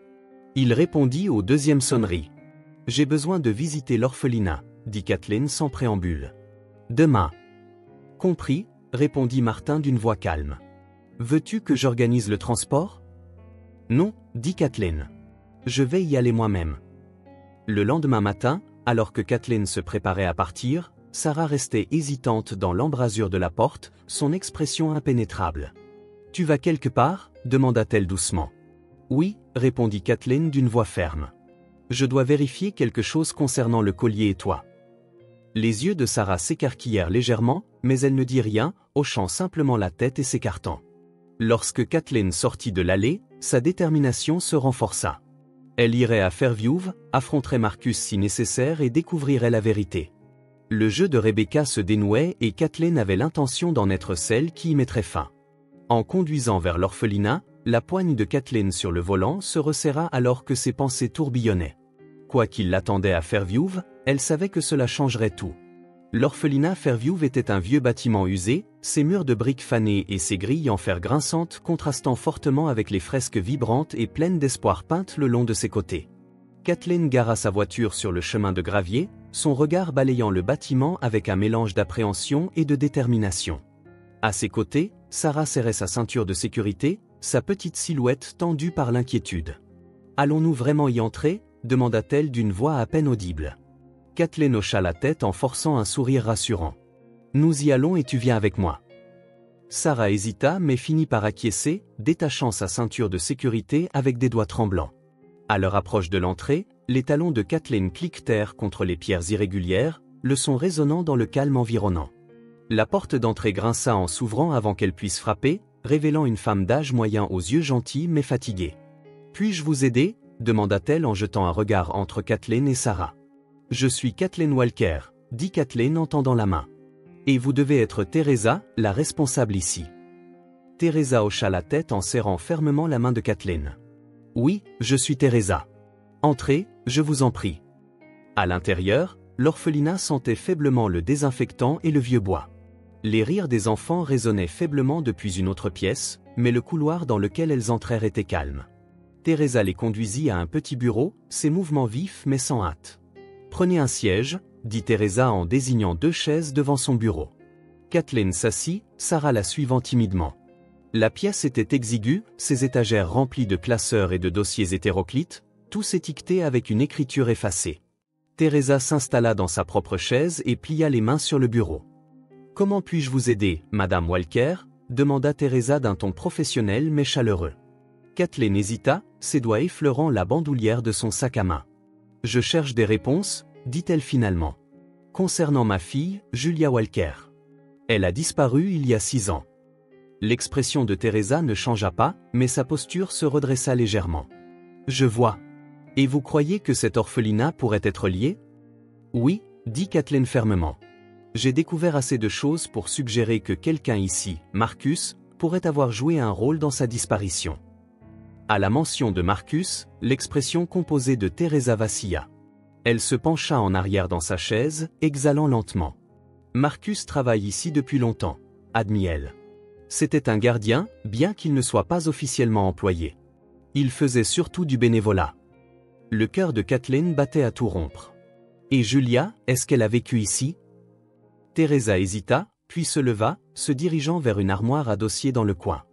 Il répondit aux 2e sonnerie. « J'ai besoin de visiter l'orphelinat », dit Kathleen sans préambule. « Demain. » « Compris », répondit Martin d'une voix calme. « Veux-tu que j'organise le transport ?»« Non, » dit Kathleen. « Je vais y aller moi-même. » Le lendemain matin, alors que Kathleen se préparait à partir, Sarah restait hésitante dans l'embrasure de la porte, son expression impénétrable. « Tu vas quelque part » demanda-t-elle doucement. « Oui » répondit Kathleen d'une voix ferme. « Je dois vérifier quelque chose concernant le collier et toi. » Les yeux de Sarah s'écarquillèrent légèrement, mais elle ne dit rien, hochant simplement la tête et s'écartant. Lorsque Kathleen sortit de l'allée, sa détermination se renforça. Elle irait à Fairview, affronterait Marcus si nécessaire et découvrirait la vérité. Le jeu de Rebecca se dénouait et Kathleen avait l'intention d'en être celle qui y mettrait fin. En conduisant vers l'orphelinat, la poigne de Kathleen sur le volant se resserra alors que ses pensées tourbillonnaient. Quoi qu'il l'attendait à Fairview, elle savait que cela changerait tout. L'orphelinat Fairview était un vieux bâtiment usé, ses murs de briques fanées et ses grilles en fer grinçantes contrastant fortement avec les fresques vibrantes et pleines d'espoir peintes le long de ses côtés. Kathleen gara sa voiture sur le chemin de gravier, son regard balayant le bâtiment avec un mélange d'appréhension et de détermination. À ses côtés, Sarah serrait sa ceinture de sécurité, sa petite silhouette tendue par l'inquiétude. « Allons-nous vraiment y entrer ?» demanda-t-elle d'une voix à peine audible. Kathleen hocha la tête en forçant un sourire rassurant. « Nous y allons et tu viens avec moi. » Sarah hésita mais finit par acquiescer, détachant sa ceinture de sécurité avec des doigts tremblants. À leur approche de l'entrée, les talons de Kathleen cliquetèrent contre les pierres irrégulières, le son résonnant dans le calme environnant. La porte d'entrée grinça en s'ouvrant avant qu'elle puisse frapper, révélant une femme d'âge moyen aux yeux gentils mais fatigués. « Puis-je vous aider ?» demanda-t-elle en jetant un regard entre Kathleen et Sarah. « Je suis Kathleen Walker », dit Kathleen en tendant la main. « Et vous devez être Teresa, la responsable ici. » Teresa hocha la tête en serrant fermement la main de Kathleen. « Oui, je suis Teresa. Entrez, je vous en prie. » À l'intérieur, l'orphelinat sentait faiblement le désinfectant et le vieux bois. Les rires des enfants résonnaient faiblement depuis une autre pièce, mais le couloir dans lequel elles entrèrent était calme. Teresa les conduisit à un petit bureau, ses mouvements vifs mais sans hâte. « Prenez un siège », dit Teresa en désignant 2 chaises devant son bureau. Kathleen s'assit, Sarah la suivant timidement. La pièce était exiguë, ses étagères remplies de classeurs et de dossiers hétéroclites, tous étiquetés avec une écriture effacée. Teresa s'installa dans sa propre chaise et plia les mains sur le bureau. « Comment puis-je vous aider, Madame Walker ?» demanda Teresa d'un ton professionnel mais chaleureux. Kathleen hésita, ses doigts effleurant la bandoulière de son sac à main. « Je cherche des réponses », dit-elle finalement. « Concernant ma fille, Julia Walker. Elle a disparu il y a 6 ans. » L'expression de Teresa ne changea pas, mais sa posture se redressa légèrement. « Je vois. Et vous croyez que cet orphelinat pourrait être lié ?»« Oui », dit Kathleen fermement. « J'ai découvert assez de choses pour suggérer que quelqu'un ici, Marcus, pourrait avoir joué un rôle dans sa disparition. » À la mention de Marcus, l'expression composée de Teresa vacilla. Elle se pencha en arrière dans sa chaise, exhalant lentement. « Marcus travaille ici depuis longtemps », admit-elle. « C'était un gardien, bien qu'il ne soit pas officiellement employé. Il faisait surtout du bénévolat. Le cœur de Kathleen battait à tout rompre. Et Julia, est-ce qu'elle a vécu ici? Teresa hésita, puis se leva, se dirigeant vers une armoire à dossier dans le coin.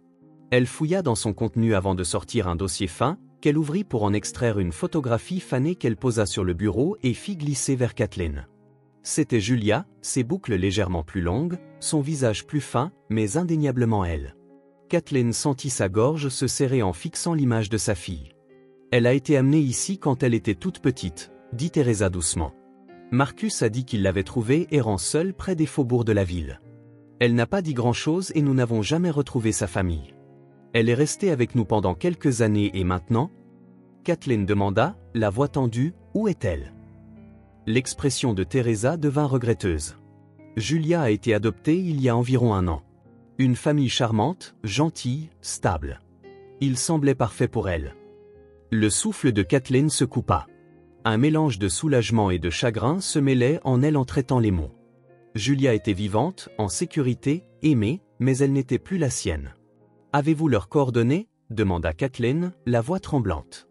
Elle fouilla dans son contenu avant de sortir un dossier fin, qu'elle ouvrit pour en extraire une photographie fanée qu'elle posa sur le bureau et fit glisser vers Kathleen. C'était Julia, ses boucles légèrement plus longues, son visage plus fin, mais indéniablement elle. Kathleen sentit sa gorge se serrer en fixant l'image de sa fille. Elle a été amenée ici quand elle était toute petite, dit Teresa doucement. Marcus a dit qu'il l'avait trouvée errant seule près des faubourgs de la ville. Elle n'a pas dit grand-chose et nous n'avons jamais retrouvé sa famille. Elle est restée avec nous pendant quelques années et maintenant? Kathleen demanda, la voix tendue, où est-elle? L'expression de Teresa devint regretteuse. Julia a été adoptée il y a environ 1 an. Une famille charmante, gentille, stable. Il semblait parfait pour elle. Le souffle de Kathleen se coupa. Un mélange de soulagement et de chagrin se mêlait en elle en traitant les mots. Julia était vivante, en sécurité, aimée, mais elle n'était plus la sienne. « Avez-vous leurs coordonnées » demanda Kathleen, la voix tremblante.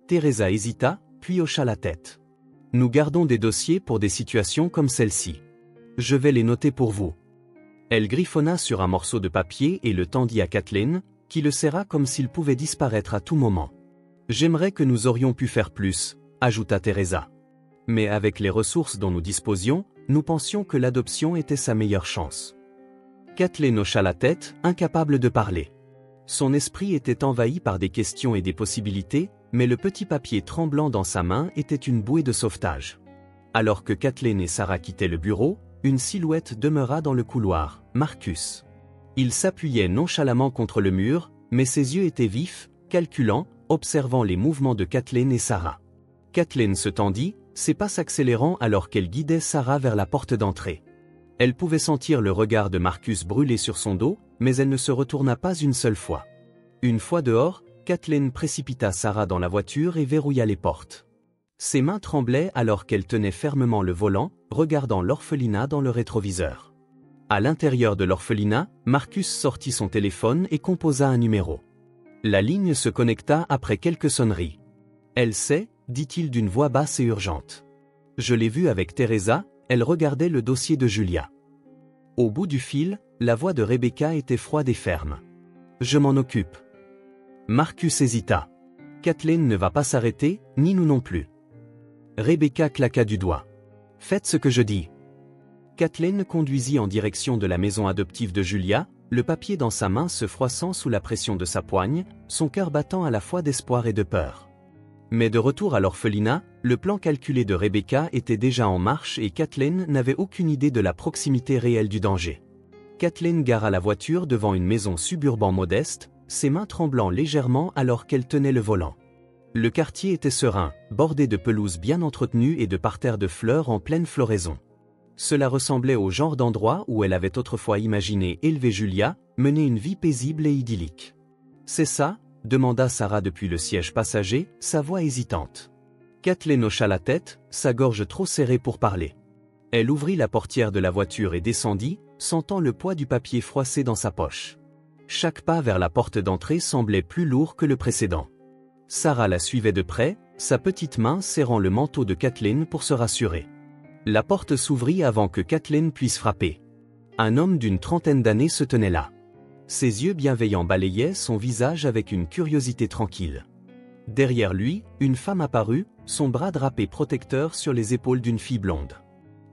Teresa hésita, puis hocha la tête. « Nous gardons des dossiers pour des situations comme celle-ci. Je vais les noter pour vous. » Elle griffonna sur un morceau de papier et le tendit à Kathleen, qui le serra comme s'il pouvait disparaître à tout moment. « J'aimerais que nous aurions pu faire plus » ajouta Teresa. Mais avec les ressources dont nous disposions, nous pensions que l'adoption était sa meilleure chance. Kathleen hocha la tête, incapable de parler. Son esprit était envahi par des questions et des possibilités, mais le petit papier tremblant dans sa main était une bouée de sauvetage. Alors que Kathleen et Sarah quittaient le bureau, une silhouette demeura dans le couloir, Marcus. Il s'appuyait nonchalamment contre le mur, mais ses yeux étaient vifs, calculants, observant les mouvements de Kathleen et Sarah. Kathleen se tendit, ses pas s'accélérant alors qu'elle guidait Sarah vers la porte d'entrée. Elle pouvait sentir le regard de Marcus brûler sur son dos, mais elle ne se retourna pas une seule fois. Une fois dehors, Kathleen précipita Sarah dans la voiture et verrouilla les portes. Ses mains tremblaient alors qu'elle tenait fermement le volant, regardant l'orphelinat dans le rétroviseur. À l'intérieur de l'orphelinat, Marcus sortit son téléphone et composa un numéro. La ligne se connecta après quelques sonneries. « Elle sait » dit-il d'une voix basse et urgente. « Je l'ai vue avec Teresa, elle regardait le dossier de Julia. » Au bout du fil, la voix de Rebecca était froide et ferme. « Je m'en occupe. » Marcus hésita. « Kathleen ne va pas s'arrêter, ni nous non plus. » Rebecca claqua du doigt. « Faites ce que je dis. » Kathleen conduisit en direction de la maison adoptive de Julia, le papier dans sa main se froissant sous la pression de sa poigne, son cœur battant à la fois d'espoir et de peur. Mais de retour à l'orphelinat, le plan calculé de Rebecca était déjà en marche et Kathleen n'avait aucune idée de la proximité réelle du danger. Kathleen gara la voiture devant une maison suburban modeste, ses mains tremblant légèrement alors qu'elle tenait le volant. Le quartier était serein, bordé de pelouses bien entretenues et de parterres de fleurs en pleine floraison. Cela ressemblait au genre d'endroit où elle avait autrefois imaginé élever Julia, mener une vie paisible et idyllique. « C'est ça ?» demanda Sarah depuis le siège passager, sa voix hésitante. Kathleen hocha la tête, sa gorge trop serrée pour parler. Elle ouvrit la portière de la voiture et descendit, sentant le poids du papier froissé dans sa poche. Chaque pas vers la porte d'entrée semblait plus lourd que le précédent. Sarah la suivait de près, sa petite main serrant le manteau de Kathleen pour se rassurer. La porte s'ouvrit avant que Kathleen puisse frapper. Un homme d'une trentaine d'années se tenait là. Ses yeux bienveillants balayaient son visage avec une curiosité tranquille. Derrière lui, une femme apparut, son bras drapé protecteur sur les épaules d'une fille blonde.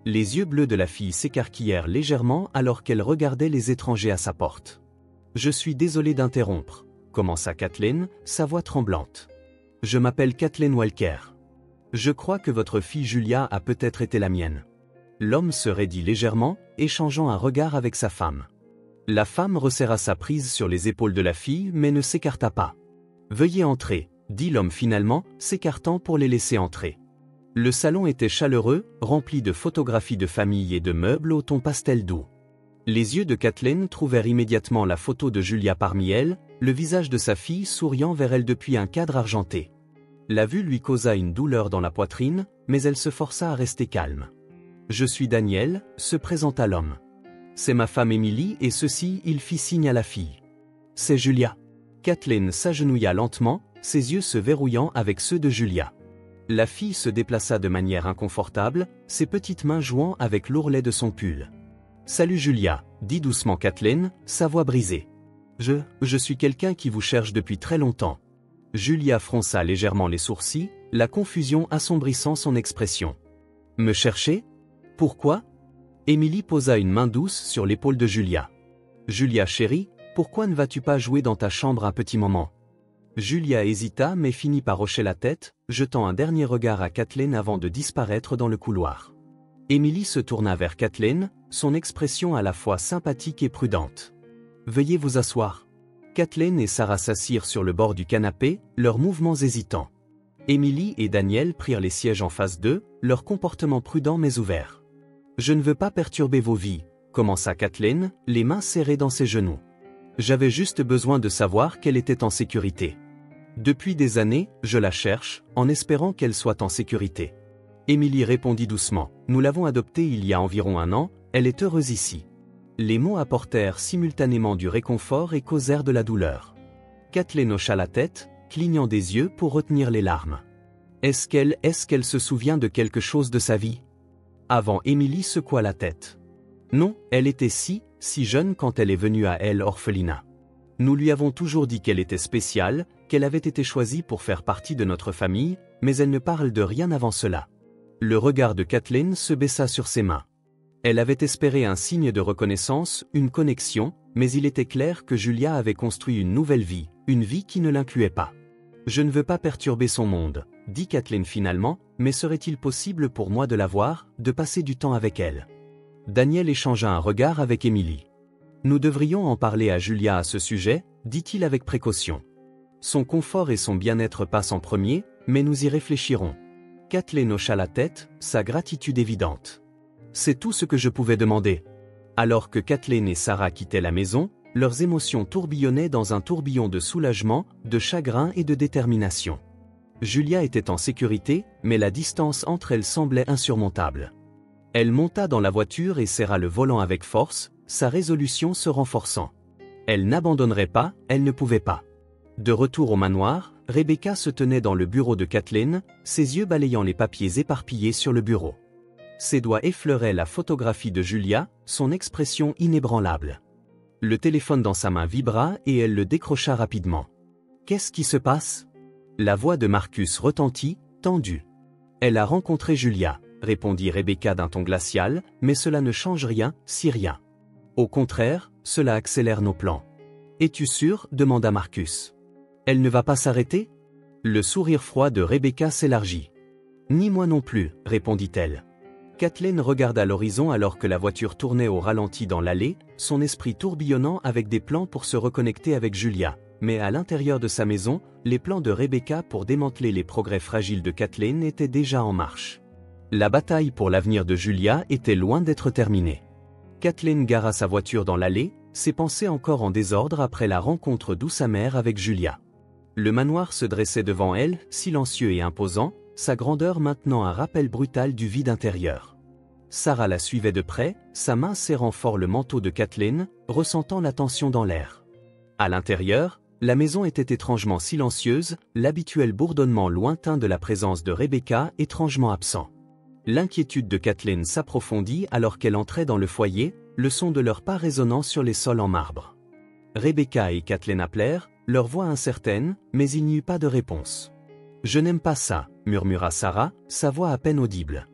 Les yeux bleus de la fille s'écarquillèrent légèrement alors qu'elle regardait les étrangers à sa porte. « Je suis désolé d'interrompre », commença Kathleen, sa voix tremblante. « Je m'appelle Kathleen Walker. Je crois que votre fille Julia a peut-être été la mienne. » L'homme se raidit légèrement, échangeant un regard avec sa femme. La femme resserra sa prise sur les épaules de la fille mais ne s'écarta pas. « Veuillez entrer », dit l'homme finalement, s'écartant pour les laisser entrer. Le salon était chaleureux, rempli de photographies de famille et de meubles au ton pastel doux. Les yeux de Kathleen trouvèrent immédiatement la photo de Julia parmi elles, le visage de sa fille souriant vers elle depuis un cadre argenté. La vue lui causa une douleur dans la poitrine, mais elle se força à rester calme. « Je suis Daniel », se présenta l'homme. « C'est ma femme Émilie et ceci, il fit signe à la fille. C'est Julia. Kathleen s'agenouilla lentement, ses yeux se verrouillant avec ceux de Julia. La fille se déplaça de manière inconfortable, ses petites mains jouant avec l'ourlet de son pull. « Salut Julia », dit doucement Kathleen, sa voix brisée. « Je suis quelqu'un qui vous cherche depuis très longtemps. » Julia fronça légèrement les sourcils, la confusion assombrissant son expression. « Me chercher ? Pourquoi ?» Émilie posa une main douce sur l'épaule de Julia. « Julia chérie, pourquoi ne vas-tu pas jouer dans ta chambre un petit moment ?» Julia hésita mais finit par hocher la tête, jetant un dernier regard à Kathleen avant de disparaître dans le couloir. Émilie se tourna vers Kathleen, son expression à la fois sympathique et prudente. « Veuillez vous asseoir. » Kathleen et Sarah s'assirent sur le bord du canapé, leurs mouvements hésitants. Émilie et Daniel prirent les sièges en face d'eux, leur comportement prudent mais ouvert. « Je ne veux pas perturber vos vies, » commença Kathleen, les mains serrées dans ses genoux. « J'avais juste besoin de savoir qu'elle était en sécurité. Depuis des années, je la cherche, en espérant qu'elle soit en sécurité. » Émilie répondit doucement. « Nous l'avons adoptée il y a environ 1 an, elle est heureuse ici. » Les mots apportèrent simultanément du réconfort et causèrent de la douleur. Kathleen hocha la tête, clignant des yeux pour retenir les larmes. Est-ce qu'elle se souvient de quelque chose de sa vie ? Avant, Émilie secoua la tête. Non, elle était si jeune quand elle est venue à elle orphelinat. Nous lui avons toujours dit qu'elle était spéciale, qu'elle avait été choisie pour faire partie de notre famille, mais elle ne parle de rien avant cela. Le regard de Kathleen se baissa sur ses mains. Elle avait espéré un signe de reconnaissance, une connexion, mais il était clair que Julia avait construit une nouvelle vie, une vie qui ne l'incluait pas. Je ne veux pas perturber son monde, dit Kathleen finalement, mais serait-il possible pour moi de la voir, de passer du temps avec elle ? Daniel échangea un regard avec Émilie. Nous devrions en parler à Julia à ce sujet, dit-il avec précaution. Son confort et son bien-être passent en premier, mais nous y réfléchirons. Kathleen hocha la tête, sa gratitude évidente. C'est tout ce que je pouvais demander. Alors que Kathleen et Sarah quittaient la maison, leurs émotions tourbillonnaient dans un tourbillon de soulagement, de chagrin et de détermination. Julia était en sécurité, mais la distance entre elles semblait insurmontable. Elle monta dans la voiture et serra le volant avec force, sa résolution se renforçant. Elle n'abandonnerait pas, elle ne pouvait pas. De retour au manoir, Rebecca se tenait dans le bureau de Kathleen, ses yeux balayant les papiers éparpillés sur le bureau. Ses doigts effleuraient la photographie de Julia, son expression inébranlable. Le téléphone dans sa main vibra et elle le décrocha rapidement. « Qu'est-ce qui se passe ?» La voix de Marcus retentit, tendue. « Elle a rencontré Julia, » répondit Rebecca d'un ton glacial, « mais cela ne change rien, si rien. Au contraire, cela accélère nos plans. »« Es-tu sûr ?» demanda Marcus. « Elle ne va pas s'arrêter ?» Le sourire froid de Rebecca s'élargit. « Ni moi non plus, » répondit-elle. Kathleen regarda l'horizon alors que la voiture tournait au ralenti dans l'allée, son esprit tourbillonnant avec des plans pour se reconnecter avec Julia. Mais à l'intérieur de sa maison, les plans de Rebecca pour démanteler les progrès fragiles de Kathleen étaient déjà en marche. La bataille pour l'avenir de Julia était loin d'être terminée. Kathleen gara sa voiture dans l'allée, ses pensées encore en désordre après la rencontre douce amère avec Julia. Le manoir se dressait devant elle, silencieux et imposant, sa grandeur maintenant un rappel brutal du vide intérieur. Sarah la suivait de près, sa main serrant fort le manteau de Kathleen, ressentant la tension dans l'air. À l'intérieur, la maison était étrangement silencieuse, l'habituel bourdonnement lointain de la présence de Rebecca étrangement absent. L'inquiétude de Kathleen s'approfondit alors qu'elle entrait dans le foyer, le son de leurs pas résonnant sur les sols en marbre. Rebecca et Kathleen appelèrent, leur voix incertaine, mais il n'y eut pas de réponse. « Je n'aime pas ça », murmura Sarah, sa voix à peine audible.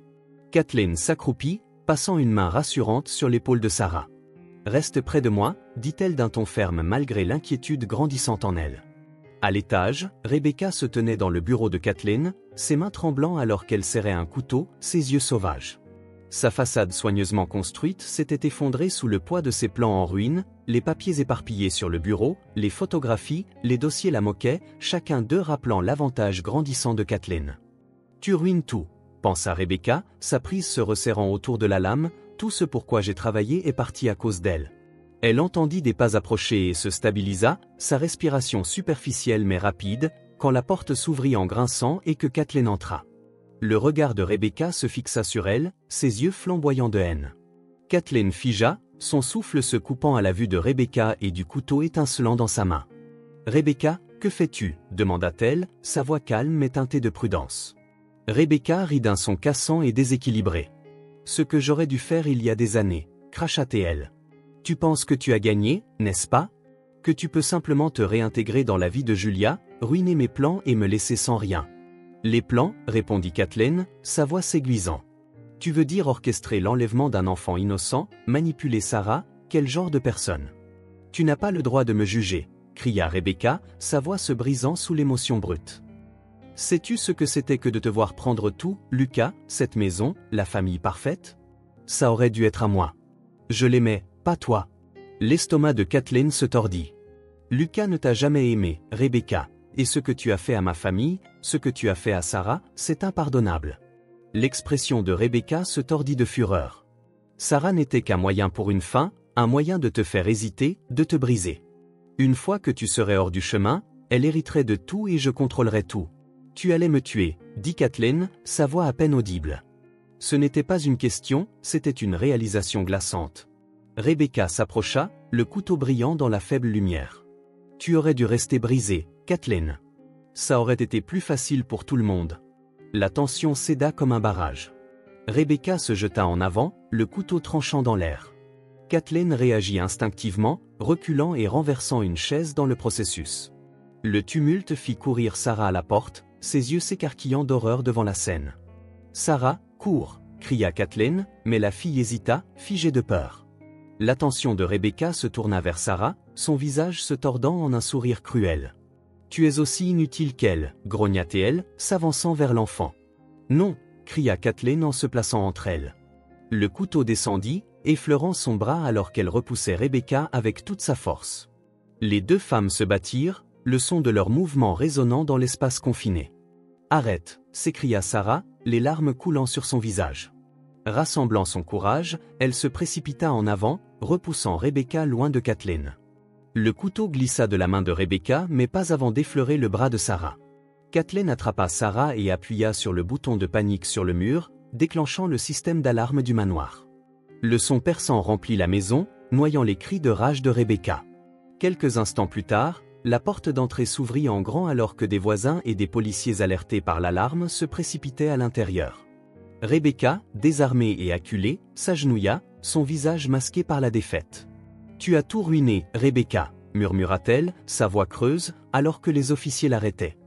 Kathleen s'accroupit, passant une main rassurante sur l'épaule de Sarah. « Reste près de moi », dit-elle d'un ton ferme malgré l'inquiétude grandissante en elle. À l'étage, Rebecca se tenait dans le bureau de Kathleen, ses mains tremblant alors qu'elle serrait un couteau, ses yeux sauvages. Sa façade soigneusement construite s'était effondrée sous le poids de ses plans en ruine, les papiers éparpillés sur le bureau, les photographies, les dossiers la moquaient, chacun d'eux rappelant l'avantage grandissant de Kathleen. « Tu ruines tout », pensa Rebecca, sa prise se resserrant autour de la lame, « tout ce pourquoi j'ai travaillé est parti à cause d'elle. » Elle entendit des pas approcher et se stabilisa, sa respiration superficielle mais rapide, quand la porte s'ouvrit en grinçant et que Kathleen entra. Le regard de Rebecca se fixa sur elle, ses yeux flamboyants de haine. Kathleen figea, son souffle se coupant à la vue de Rebecca et du couteau étincelant dans sa main. « Rebecca, que fais-tu » demanda-t-elle, sa voix calme mais teintée de prudence. Rebecca rit d'un son cassant et déséquilibré. « Ce que j'aurais dû faire il y a des années, cracha-t-elle. Tu penses que tu as gagné, n'est-ce pas? Que tu peux simplement te réintégrer dans la vie de Julia, ruiner mes plans et me laisser sans rien. » « Les plans, répondit Kathleen, sa voix s'aiguisant. Tu veux dire orchestrer l'enlèvement d'un enfant innocent, manipuler Sarah, quel genre de personne? Tu n'as pas le droit de me juger, cria Rebecca, sa voix se brisant sous l'émotion brute. Sais-tu ce que c'était que de te voir prendre tout, Lucas, cette maison, la famille parfaite? Ça aurait dû être à moi. Je l'aimais, pas toi. L'estomac de Kathleen se tordit. Lucas ne t'a jamais aimé, Rebecca. Et ce que tu as fait à ma famille, ce que tu as fait à Sarah, c'est impardonnable. L'expression de Rebecca se tordit de fureur. Sarah n'était qu'un moyen pour une fin, un moyen de te faire hésiter, de te briser. Une fois que tu serais hors du chemin, elle hériterait de tout et je contrôlerais tout. Tu allais me tuer, dit Kathleen, sa voix à peine audible. Ce n'était pas une question, c'était une réalisation glaçante. Rebecca s'approcha, le couteau brillant dans la faible lumière. Tu aurais dû rester brisée, Kathleen. Ça aurait été plus facile pour tout le monde. La tension céda comme un barrage. Rebecca se jeta en avant, le couteau tranchant dans l'air. Kathleen réagit instinctivement, reculant et renversant une chaise dans le processus. Le tumulte fit courir Sarah à la porte, ses yeux s'écarquillant d'horreur devant la scène. « Sarah, cours !» cria Kathleen, mais la fille hésita, figée de peur. L'attention de Rebecca se tourna vers Sarah, son visage se tordant en un sourire cruel. « Tu es aussi inutile qu'elle, grogna-t-elle, s'avançant vers l'enfant. « Non !» cria Kathleen en se plaçant entre elles. Le couteau descendit, effleurant son bras alors qu'elle repoussait Rebecca avec toute sa force. Les deux femmes se battirent, le son de leurs mouvements résonnant dans l'espace confiné. « Arrête !» s'écria Sarah, les larmes coulant sur son visage. Rassemblant son courage, elle se précipita en avant, repoussant Rebecca loin de Kathleen. Le couteau glissa de la main de Rebecca mais pas avant d'effleurer le bras de Sarah. Kathleen attrapa Sarah et appuya sur le bouton de panique sur le mur, déclenchant le système d'alarme du manoir. Le son perçant remplit la maison, noyant les cris de rage de Rebecca. Quelques instants plus tard, la porte d'entrée s'ouvrit en grand alors que des voisins et des policiers alertés par l'alarme se précipitaient à l'intérieur. Rebecca, désarmée et acculée, s'agenouilla, son visage masqué par la défaite. « Tu as tout ruiné, Rebecca » murmura-t-elle, sa voix creuse, alors que les officiers l'arrêtaient.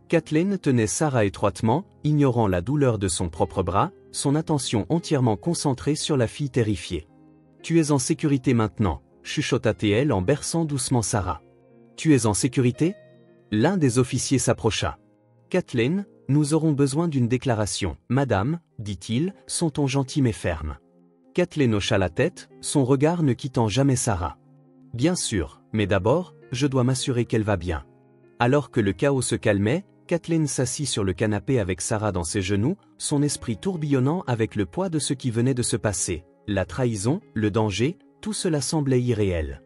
Kathleen tenait Sarah étroitement, ignorant la douleur de son propre bras, son attention entièrement concentrée sur la fille terrifiée. « Tu es en sécurité maintenant » chuchota-t-elle en berçant doucement Sarah. « Tu es en sécurité » L'un des officiers s'approcha. « Kathleen, nous aurons besoin d'une déclaration, madame, dit-il, son ton gentil mais ferme. » Kathleen hocha la tête, son regard ne quittant jamais Sarah. « Bien sûr, mais d'abord, je dois m'assurer qu'elle va bien. » Alors que le chaos se calmait, Kathleen s'assit sur le canapé avec Sarah dans ses genoux, son esprit tourbillonnant avec le poids de ce qui venait de se passer. La trahison, le danger, tout cela semblait irréel.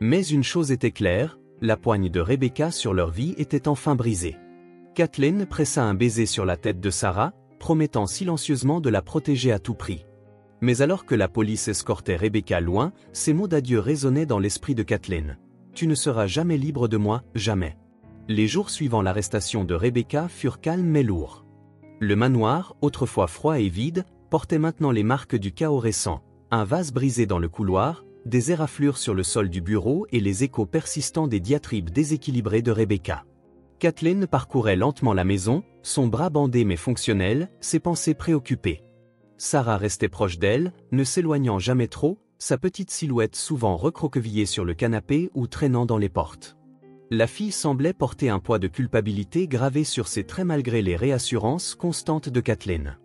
Mais une chose était claire, la poigne de Rebecca sur leur vie était enfin brisée. Kathleen pressa un baiser sur la tête de Sarah, promettant silencieusement de la protéger à tout prix. Mais alors que la police escortait Rebecca loin, ces mots d'adieu résonnaient dans l'esprit de Kathleen. « Tu ne seras jamais libre de moi, jamais. » Les jours suivant l'arrestation de Rebecca furent calmes mais lourds. Le manoir, autrefois froid et vide, portait maintenant les marques du chaos récent. Un vase brisé dans le couloir, des éraflures sur le sol du bureau et les échos persistants des diatribes déséquilibrées de Rebecca. Kathleen parcourait lentement la maison, son bras bandé mais fonctionnel, ses pensées préoccupées. Sarah restait proche d'elle, ne s'éloignant jamais trop, sa petite silhouette souvent recroquevillée sur le canapé ou traînant dans les portes. La fille semblait porter un poids de culpabilité gravé sur ses traits malgré les réassurances constantes de Kathleen.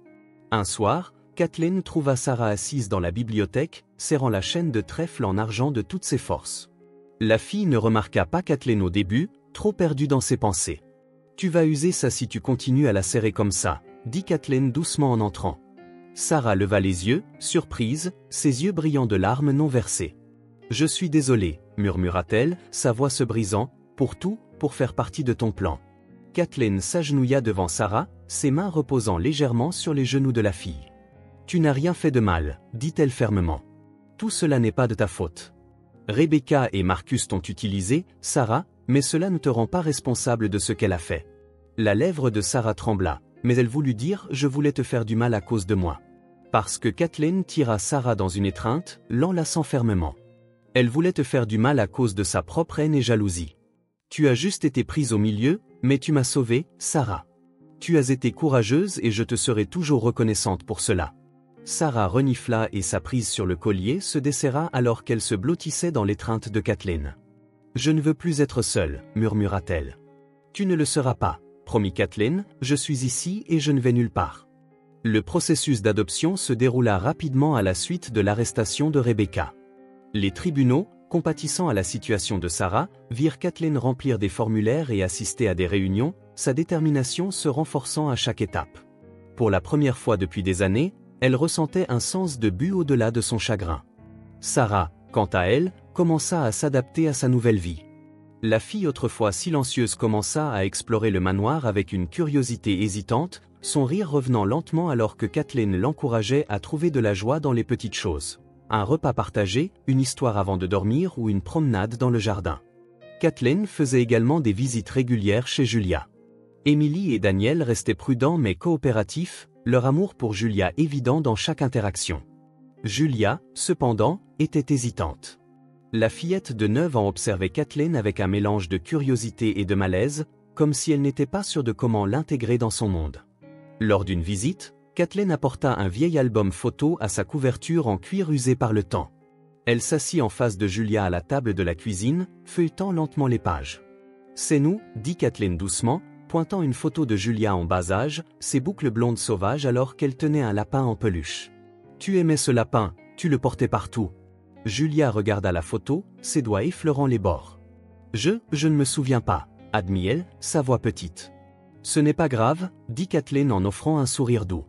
Un soir, Kathleen trouva Sarah assise dans la bibliothèque, serrant la chaîne de trèfle en argent de toutes ses forces. La fille ne remarqua pas Kathleen au début, trop perdue dans ses pensées. « Tu vas user ça si tu continues à la serrer comme ça », dit Kathleen doucement en entrant. Sarah leva les yeux, surprise, ses yeux brillants de larmes non versées. « Je suis désolée » murmura-t-elle, sa voix se brisant, « pour tout, pour faire partie de ton plan. » Kathleen s'agenouilla devant Sarah, ses mains reposant légèrement sur les genoux de la fille. « Tu n'as rien fait de mal » dit-elle fermement. « Tout cela n'est pas de ta faute. Rebecca et Marcus t'ont utilisé, Sarah, mais cela ne te rend pas responsable de ce qu'elle a fait. La lèvre de Sarah trembla, mais elle voulut dire « Je voulais te faire du mal à cause de moi ». Parce que Kathleen tira Sarah dans une étreinte, l'enlaçant fermement. Elle voulait te faire du mal à cause de sa propre haine et jalousie. Tu as juste été prise au milieu, mais tu m'as sauvée, Sarah. Tu as été courageuse et je te serai toujours reconnaissante pour cela. Sarah renifla et sa prise sur le collier se desserra alors qu'elle se blottissait dans l'étreinte de Kathleen. « Je ne veux plus être seule, murmura-t-elle. « Tu ne le seras pas, promit Kathleen, je suis ici et je ne vais nulle part. » Le processus d'adoption se déroula rapidement à la suite de l'arrestation de Rebecca. Les tribunaux, compatissant à la situation de Sarah, virent Kathleen remplir des formulaires et assister à des réunions, sa détermination se renforçant à chaque étape. Pour la première fois depuis des années, elle ressentait un sens de but au-delà de son chagrin. Sarah, quant à elle, commença à s'adapter à sa nouvelle vie. La fille autrefois silencieuse commença à explorer le manoir avec une curiosité hésitante, son rire revenant lentement alors que Kathleen l'encourageait à trouver de la joie dans les petites choses. Un repas partagé, une histoire avant de dormir ou une promenade dans le jardin. Kathleen faisait également des visites régulières chez Julia. Emily et Daniel restaient prudents mais coopératifs, leur amour pour Julia évident dans chaque interaction. Julia, cependant, était hésitante. La fillette de 9 ans observait Kathleen avec un mélange de curiosité et de malaise, comme si elle n'était pas sûre de comment l'intégrer dans son monde. Lors d'une visite, Kathleen apporta un vieil album photo à sa couverture en cuir usé par le temps. Elle s'assit en face de Julia à la table de la cuisine, feuilletant lentement les pages. « C'est nous, dit Kathleen doucement, pointant une photo de Julia en bas âge, ses boucles blondes sauvages alors qu'elle tenait un lapin en peluche. Tu aimais ce lapin, tu le portais partout. » Julia regarda la photo, ses doigts effleurant les bords. « Je ne me souviens pas, admit-elle, sa voix petite. »« Ce n'est pas grave, dit Kathleen en offrant un sourire doux.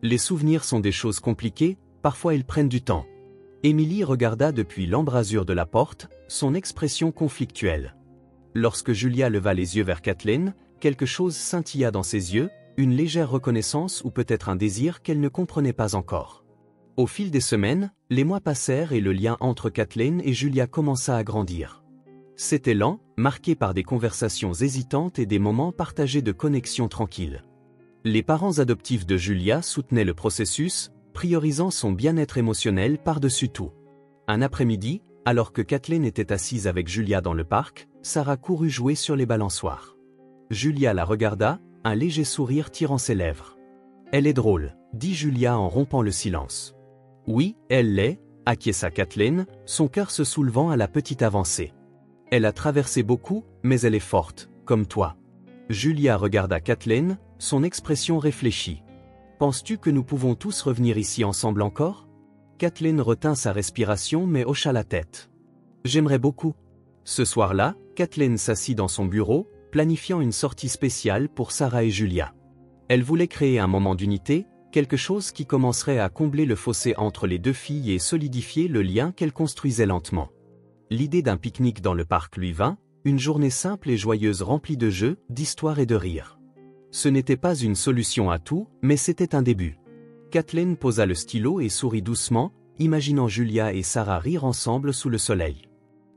Les souvenirs sont des choses compliquées, parfois ils prennent du temps. » Emily regarda depuis l'embrasure de la porte, son expression conflictuelle. Lorsque Julia leva les yeux vers Kathleen, quelque chose scintilla dans ses yeux, une légère reconnaissance ou peut-être un désir qu'elle ne comprenait pas encore. Au fil des semaines, les mois passèrent et le lien entre Kathleen et Julia commença à grandir. C'était lent, marqué par des conversations hésitantes et des moments partagés de connexion tranquille. Les parents adoptifs de Julia soutenaient le processus, priorisant son bien-être émotionnel par-dessus tout. Un après-midi, alors que Kathleen était assise avec Julia dans le parc, Sarah courut jouer sur les balançoires. Julia la regarda, un léger sourire tirant ses lèvres. « Elle est drôle, dit Julia en rompant le silence. « Oui, elle l'est, acquiesça Kathleen, son cœur se soulevant à la petite avancée. « Elle a traversé beaucoup, mais elle est forte, comme toi. » Julia regarda Kathleen, son expression réfléchie. « Penses-tu que nous pouvons tous revenir ici ensemble encore ?» Kathleen retint sa respiration mais hocha la tête. « J'aimerais beaucoup. » Ce soir-là, Kathleen s'assit dans son bureau, planifiant une sortie spéciale pour Sarah et Julia. Elle voulait créer un moment d'unité, quelque chose qui commencerait à combler le fossé entre les deux filles et solidifier le lien qu'elles construisaient lentement. L'idée d'un pique-nique dans le parc lui vint, une journée simple et joyeuse remplie de jeux, d'histoires et de rires. Ce n'était pas une solution à tout, mais c'était un début. Kathleen posa le stylo et sourit doucement, imaginant Julia et Sarah rire ensemble sous le soleil.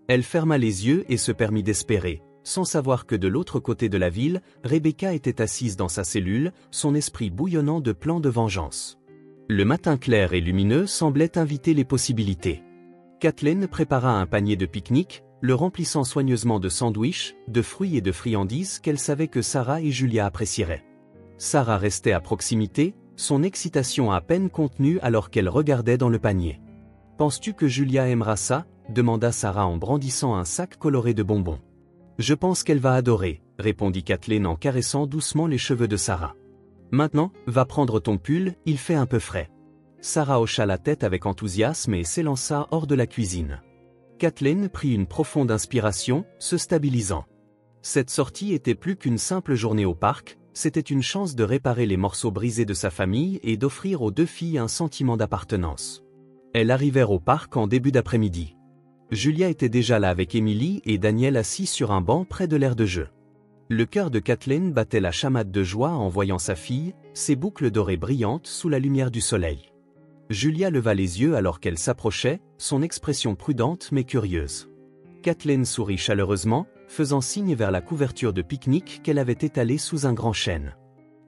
Elle ferma les yeux et se permit d'espérer, sans savoir que de l'autre côté de la ville, Rebecca était assise dans sa cellule, son esprit bouillonnant de plans de vengeance. Le matin clair et lumineux semblait inviter les possibilités. Kathleen prépara un panier de pique-nique, le remplissant soigneusement de sandwichs, de fruits et de friandises qu'elle savait que Sarah et Julia apprécieraient. Sarah restait à proximité, son excitation à peine contenue alors qu'elle regardait dans le panier. « Penses-tu que Julia aimera ça ?» demanda Sarah en brandissant un sac coloré de bonbons. « Je pense qu'elle va adorer, » répondit Kathleen en caressant doucement les cheveux de Sarah. « Maintenant, va prendre ton pull, il fait un peu frais. » Sarah hocha la tête avec enthousiasme et s'élança hors de la cuisine. Kathleen prit une profonde inspiration, se stabilisant. Cette sortie était plus qu'une simple journée au parc, c'était une chance de réparer les morceaux brisés de sa famille et d'offrir aux deux filles un sentiment d'appartenance. Elles arrivèrent au parc en début d'après-midi. Julia était déjà là avec Emily et Daniel assis sur un banc près de l'aire de jeu. Le cœur de Kathleen battait la chamade de joie en voyant sa fille, ses boucles dorées brillantes sous la lumière du soleil. Julia leva les yeux alors qu'elle s'approchait, son expression prudente mais curieuse. Kathleen sourit chaleureusement, faisant signe vers la couverture de pique-nique qu'elle avait étalée sous un grand chêne.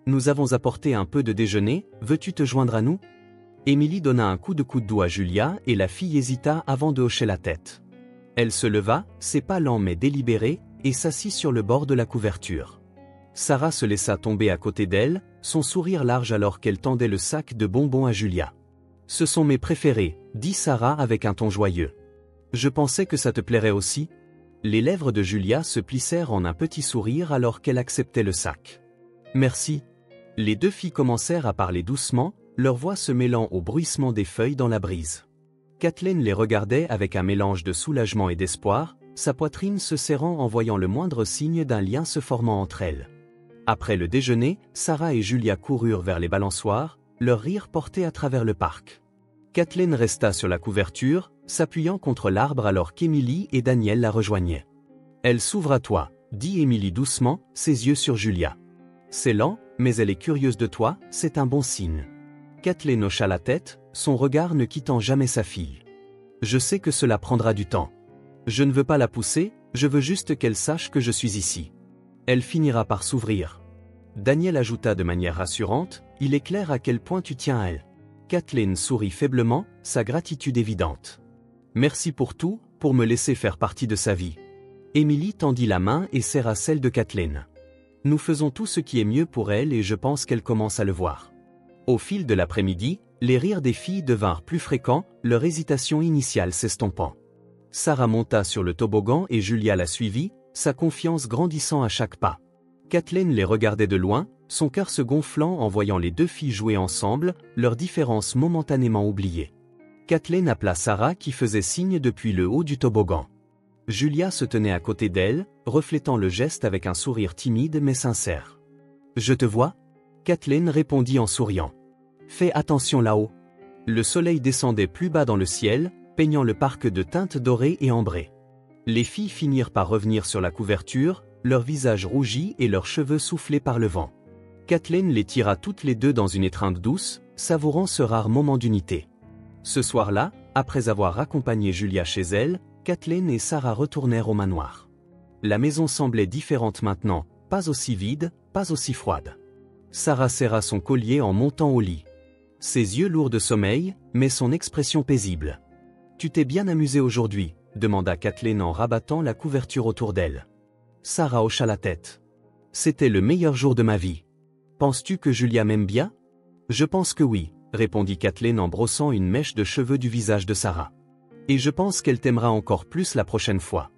Nous avons apporté un peu de déjeuner, veux-tu te joindre à nous? Émilie donna un coup de coude à Julia et la fille hésita avant de hocher la tête. Elle se leva, ses pas lents mais délibérés, et s'assit sur le bord de la couverture. Sarah se laissa tomber à côté d'elle, son sourire large alors qu'elle tendait le sac de bonbons à Julia. « Ce sont mes préférés, dit Sarah avec un ton joyeux. Je pensais que ça te plairait aussi. » Les lèvres de Julia se plissèrent en un petit sourire alors qu'elle acceptait le sac. « Merci. » Les deux filles commencèrent à parler doucement, leur voix se mêlant au bruissement des feuilles dans la brise. Kathleen les regardait avec un mélange de soulagement et d'espoir, sa poitrine se serrant en voyant le moindre signe d'un lien se formant entre elles. Après le déjeuner, Sarah et Julia coururent vers les balançoires, leur rire porté à travers le parc. Kathleen resta sur la couverture, s'appuyant contre l'arbre alors qu'Émilie et Daniel la rejoignaient. « Elle s'ouvre à toi, » dit Émilie doucement, ses yeux sur Julia. « C'est lent, mais elle est curieuse de toi, c'est un bon signe. » Kathleen hocha la tête, son regard ne quittant jamais sa fille. « Je sais que cela prendra du temps. Je ne veux pas la pousser, je veux juste qu'elle sache que je suis ici. Elle finira par s'ouvrir. » Daniel ajouta de manière rassurante, « Il est clair à quel point tu tiens à elle. » Kathleen sourit faiblement, sa gratitude évidente. « Merci pour tout, pour me laisser faire partie de sa vie. » Émilie tendit la main et serra celle de Kathleen. « Nous faisons tout ce qui est mieux pour elle et je pense qu'elle commence à le voir. » Au fil de l'après-midi, les rires des filles devinrent plus fréquents, leur hésitation initiale s'estompant. Sarah monta sur le toboggan et Julia la suivit, sa confiance grandissant à chaque pas. Kathleen les regardait de loin, son cœur se gonflant en voyant les deux filles jouer ensemble, leurs différences momentanément oubliées. Kathleen appela Sarah qui faisait signe depuis le haut du toboggan. Julia se tenait à côté d'elle, reflétant le geste avec un sourire timide mais sincère. « Je te vois ?» Kathleen répondit en souriant. « Fais attention là-haut. » Le soleil descendait plus bas dans le ciel, peignant le parc de teintes dorées et ambrées. Les filles finirent par revenir sur la couverture, leurs visages rougis et leurs cheveux soufflés par le vent. Kathleen les tira toutes les deux dans une étreinte douce, savourant ce rare moment d'unité. Ce soir-là, après avoir accompagné Julia chez elle, Kathleen et Sarah retournèrent au manoir. La maison semblait différente maintenant, pas aussi vide, pas aussi froide. Sarah serra son collier en montant au lit. Ses yeux lourds de sommeil, mais son expression paisible. « Tu t'es bien amusée aujourd'hui ?» demanda Kathleen en rabattant la couverture autour d'elle. Sarah hocha la tête. « C'était le meilleur jour de ma vie. Penses-tu que Julia m'aime bien ?»« Je pense que oui, » répondit Kathleen en brossant une mèche de cheveux du visage de Sarah. « Et je pense qu'elle t'aimera encore plus la prochaine fois. »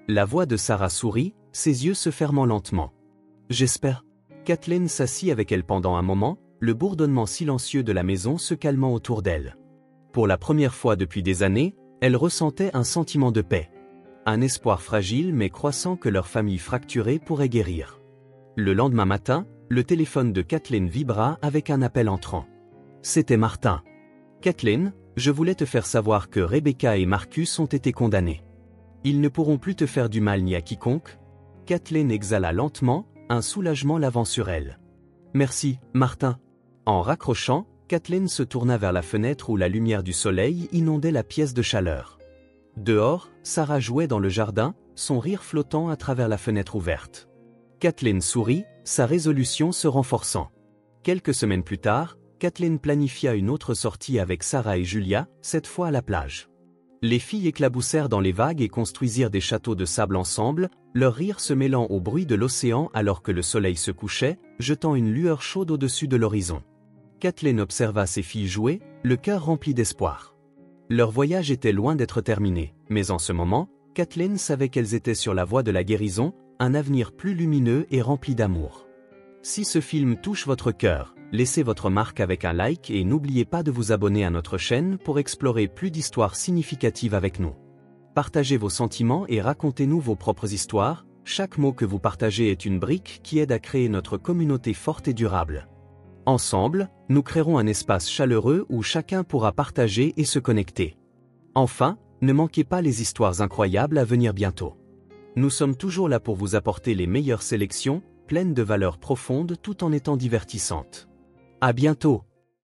La voix de Sarah sourit, ses yeux se fermant lentement. « J'espère. » Kathleen s'assit avec elle pendant un moment, le bourdonnement silencieux de la maison se calmant autour d'elle. Pour la première fois depuis des années, elle ressentait un sentiment de paix. Un espoir fragile mais croissant que leur famille fracturée pourrait guérir. Le lendemain matin, le téléphone de Kathleen vibra avec un appel entrant. C'était Martin. « Kathleen, je voulais te faire savoir que Rebecca et Marcus ont été condamnés. Ils ne pourront plus te faire du mal ni à quiconque. » Kathleen exhala lentement, un soulagement lavant sur elle. « Merci, Martin. » En raccrochant, Kathleen se tourna vers la fenêtre où la lumière du soleil inondait la pièce de chaleur. Dehors, Sarah jouait dans le jardin, son rire flottant à travers la fenêtre ouverte. Kathleen sourit, sa résolution se renforçant. Quelques semaines plus tard, Kathleen planifia une autre sortie avec Sarah et Julia, cette fois à la plage. Les filles éclaboussèrent dans les vagues et construisirent des châteaux de sable ensemble, leur rire se mêlant au bruit de l'océan alors que le soleil se couchait, jetant une lueur chaude au-dessus de l'horizon. Kathleen observa ses filles jouer, le cœur rempli d'espoir. Leur voyage était loin d'être terminé, mais en ce moment, Kathleen savait qu'elles étaient sur la voie de la guérison, un avenir plus lumineux et rempli d'amour. Si ce film touche votre cœur, laissez votre marque avec un like et n'oubliez pas de vous abonner à notre chaîne pour explorer plus d'histoires significatives avec nous. Partagez vos sentiments et racontez-nous vos propres histoires, chaque mot que vous partagez est une brique qui aide à créer notre communauté forte et durable. Ensemble, nous créerons un espace chaleureux où chacun pourra partager et se connecter. Enfin, ne manquez pas les histoires incroyables à venir bientôt. Nous sommes toujours là pour vous apporter les meilleures sélections, pleines de valeurs profondes tout en étant divertissantes. À bientôt!